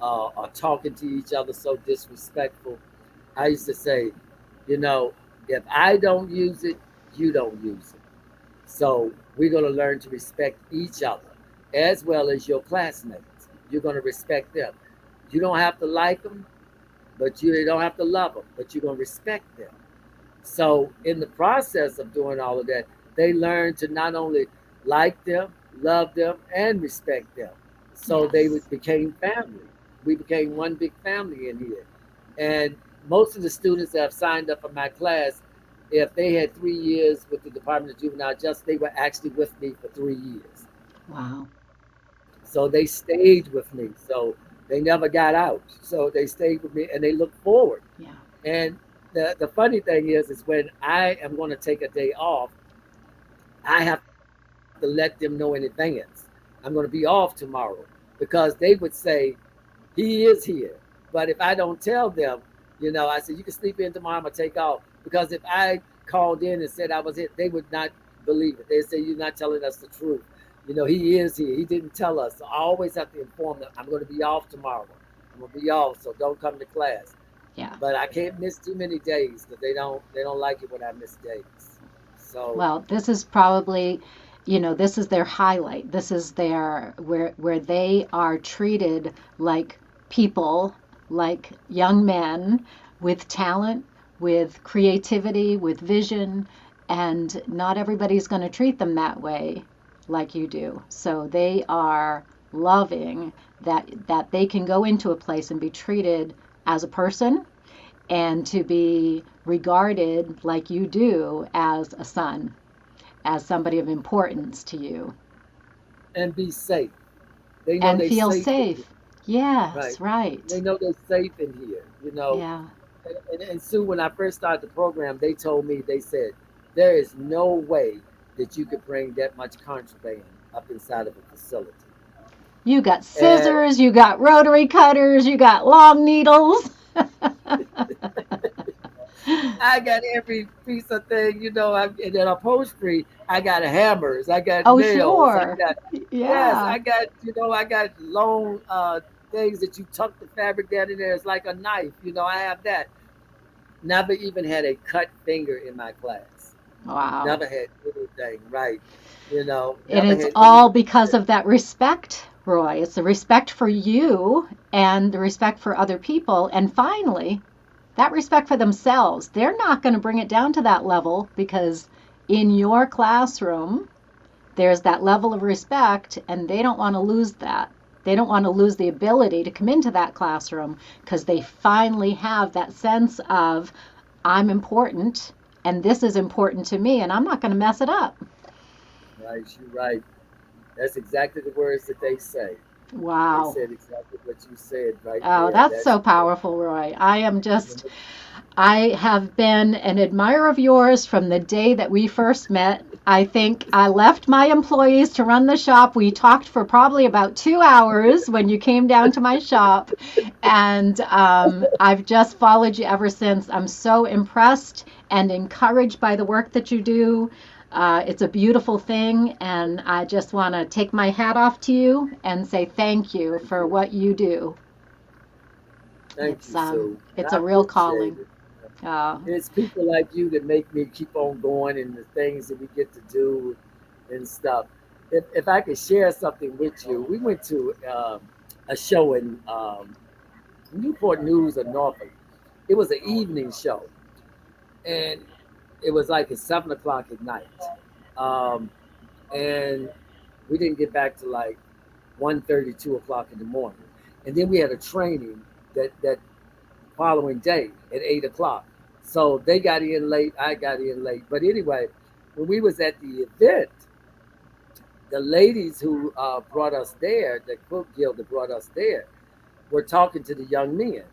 or talking to each other so disrespectful, I used to say, you know, if I don't use it, you don't use it. So we're going to learn to respect each other as well as your classmates. You're going to respect them. You don't have to like them, but you don't have to love them, but you're going to respect them. So in the process of doing all of that, they learn to not only like them, love them, and respect them. So they Yes. became family. We became one big family in here. And most of the students that have signed up for my class, if they had 3 years with the Department of Juvenile Justice, they were actually with me for 3 years. Wow. So they stayed with me. So they never got out. So they stayed with me and they look forward. Yeah. And the funny thing is when I am going to take a day off, I have to let them know in advance. I'm going to be off tomorrow because they would say, he is here. But if I don't tell them, I said, you can sleep in tomorrow, I'm going to take off. Because if I called in and said I was it, they would not believe it. They'd say, you're not telling us the truth. He is here. He didn't tell us. So I always have to inform them, I'm going to be off tomorrow. I'm going to be off, so don't come to class. Yeah. But I can't miss too many days because they don't like it when I miss days. So Well, this is probably, this is their highlight. This is their where they are treated like people, like young men with talent, with creativity, with vision, and not everybody's going to treat them that way like you do. So they are loving that they can go into a place and be treated as a person and to be regarded like you do as a son, as somebody of importance to you, and be safe. They know and they're feel safe in here, safe. right? Yes, They right. know they're safe in here. Yeah. And Sue, when I first started the program, they told me, they said, there is no way that you could bring that much contraband up inside of a facility. You got And scissors, you got rotary cutters, you got long needles. I got every piece of thing, and then upholstery, I got hammers, I got Oh, nails, sure. yes, Yeah. I got long things that you tuck the fabric down in there. It's like a knife, I have that. Never even had a cut finger in my class. Wow. Never had anything, right? And Never it's had all anything. because of that respect, Roy. It's the respect for you and the respect for other people. And finally, that respect for themselves. They're not going to bring it down to that level because in your classroom, there's that level of respect, and they don't want to lose that. They don't want to lose the ability to come into that classroom because they finally have that sense of, I'm important, and this is important to me, and I'm not going to mess it up. Right, you're right. That's exactly the words that they say. They Wow. said exactly what you said right Oh, there. that's That's so powerful, Roy. I have been an admirer of yours from the day that we first met. I think I left my employees to run the shop. We talked for probably about 2 hours when you came down to my shop, and I've just followed you ever since. I'm so impressed and encouraged by the work that you do. It's a beautiful thing, and I just want to take my hat off to you and say thank you thank for you. what you do. Thank you, Sue. It's I a real appreciate calling. it. Uh, It's people like you that make me keep on going and the things that we get to do and stuff. If I could share something with you, we went to a show in Newport News or Norfolk. It was an evening show, and it was like at 7 o'clock at night. Um, and we didn't get back to like 1:30, 2 o'clock in the morning. And then we had a training that following day at 8 o'clock. So they got in late, I got in late. But anyway, when we was at the event, the ladies who brought us there, the Quilt Guild that brought us there, were talking to the young men.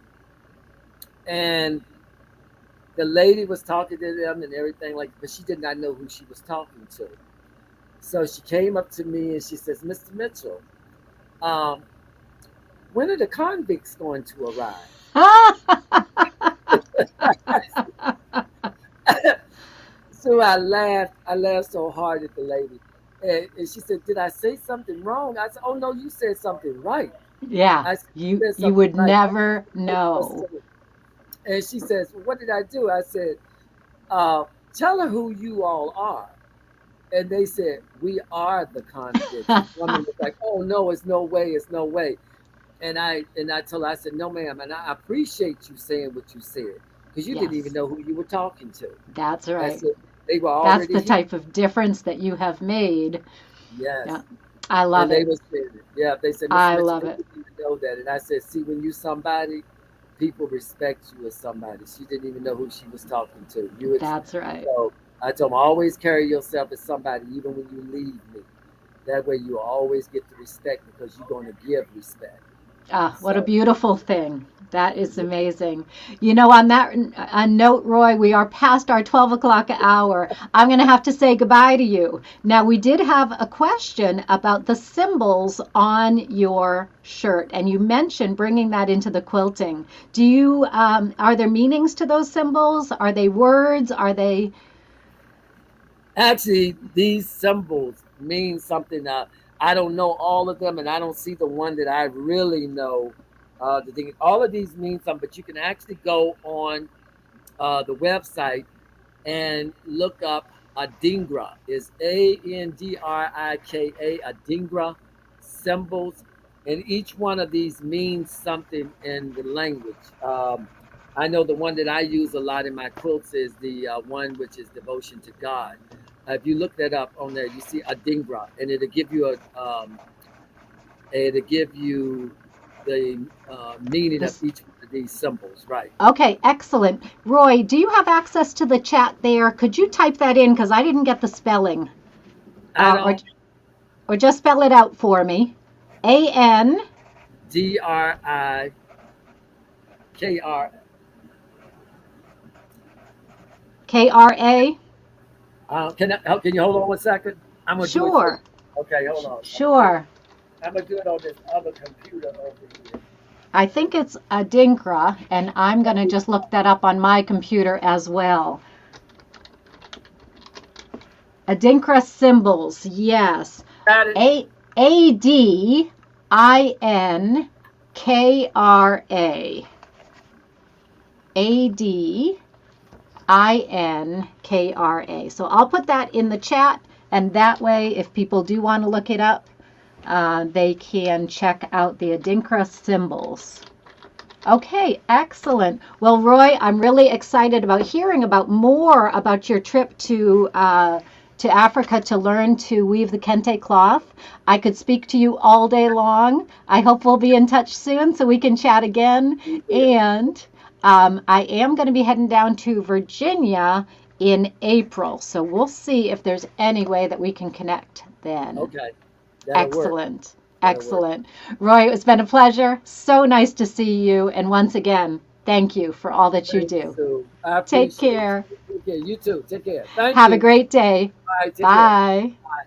And the lady was talking to them and everything like, but she did not know who she was talking to. So she came up to me and she says, "Mr. Mitchell, um, when are the convicts going to arrive?" So I laughed. I laughed so hard at the lady. And she said, "Did I say something wrong?" I said, "Oh, no, you said something right." Yeah, I said, "You said you something would right." never What you must know. say. And she says, "Well, what did I do?" I said, uh, "Tell her who you all are." And they said, "We are the convicts." And the woman was like, "Oh, no, it's no way. It's no way." And I told her, I said, "No, ma'am. And I appreciate you saying what you said because you didn't even Yes, know who you were talking to." that's I right. said, "They were That's already the here." type of difference that you have made. Yes. Yeah, I And love they it. were saying it. Yeah, they said, "Mr. I Mitchell, love they it. didn't even know that." And I said, "See, when you somebody, people respect you as somebody." She didn't even know who she was talking to. You would, That's right. so I told them, always carry yourself as somebody, even when you leave me. That way you always get the respect because you're going to give respect. Ah, what a So, beautiful thing. That is yeah. amazing. You know, on that note, Roy, we are past our 12 o'clock hour. I'm going to have to say goodbye to you. Now, we did have a question about the symbols on your shirt, and you mentioned bringing that into the quilting. Are there meanings to those symbols? Are they words? Are they, Actually, these symbols mean something. I don't know all of them, and I don't see the one that I really know. The thing, all of these mean something, but you can actually go on the website and look up Adingra. Is Andrika, Adingra symbols, and each one of these means something in the language. I know the one that I use a lot in my quilts is the one which is devotion to God. If you look that up on there, you see Adingra, and it'll give you the meaning of this? each one of these symbols, right? Okay, excellent. Roy, do you have access to the chat there? Could you type that in? Because I didn't get the spelling. I Or don't. just spell it out for me. A N Drikr. K R A. Can you hold on 1 second? I'm gonna do it for you. Sure, Okay, hold on. I'm gonna do it. sure. I'm gonna do it on this other computer over here. I think it's Adinkra, and I'm going to just look that up on my computer as well. Adinkra symbols, yes. Got it. Adinkra. Adinkra. So I'll put that in the chat, and that way, if people do want to look it up, they can check out the Adinkra symbols. Okay, excellent. Well, Roy, I'm really excited about hearing about more about your trip to Africa to learn to weave the kente cloth. I could speak to you all day long. I hope we'll be in touch soon so we can chat again. We will. And I am going to be heading down to Virginia in April, so we'll see if there's any way that we can connect then. Okay, that'll work. Excellent. That'll work. Excellent. Roy, it's been a pleasure. So nice to see you. And once again, thank you for all that you Thanks, do. Sue. I Take appreciate care. you. Take care. You too. Take care. Thank Have a you. great day. All right. Take care. Bye. Bye.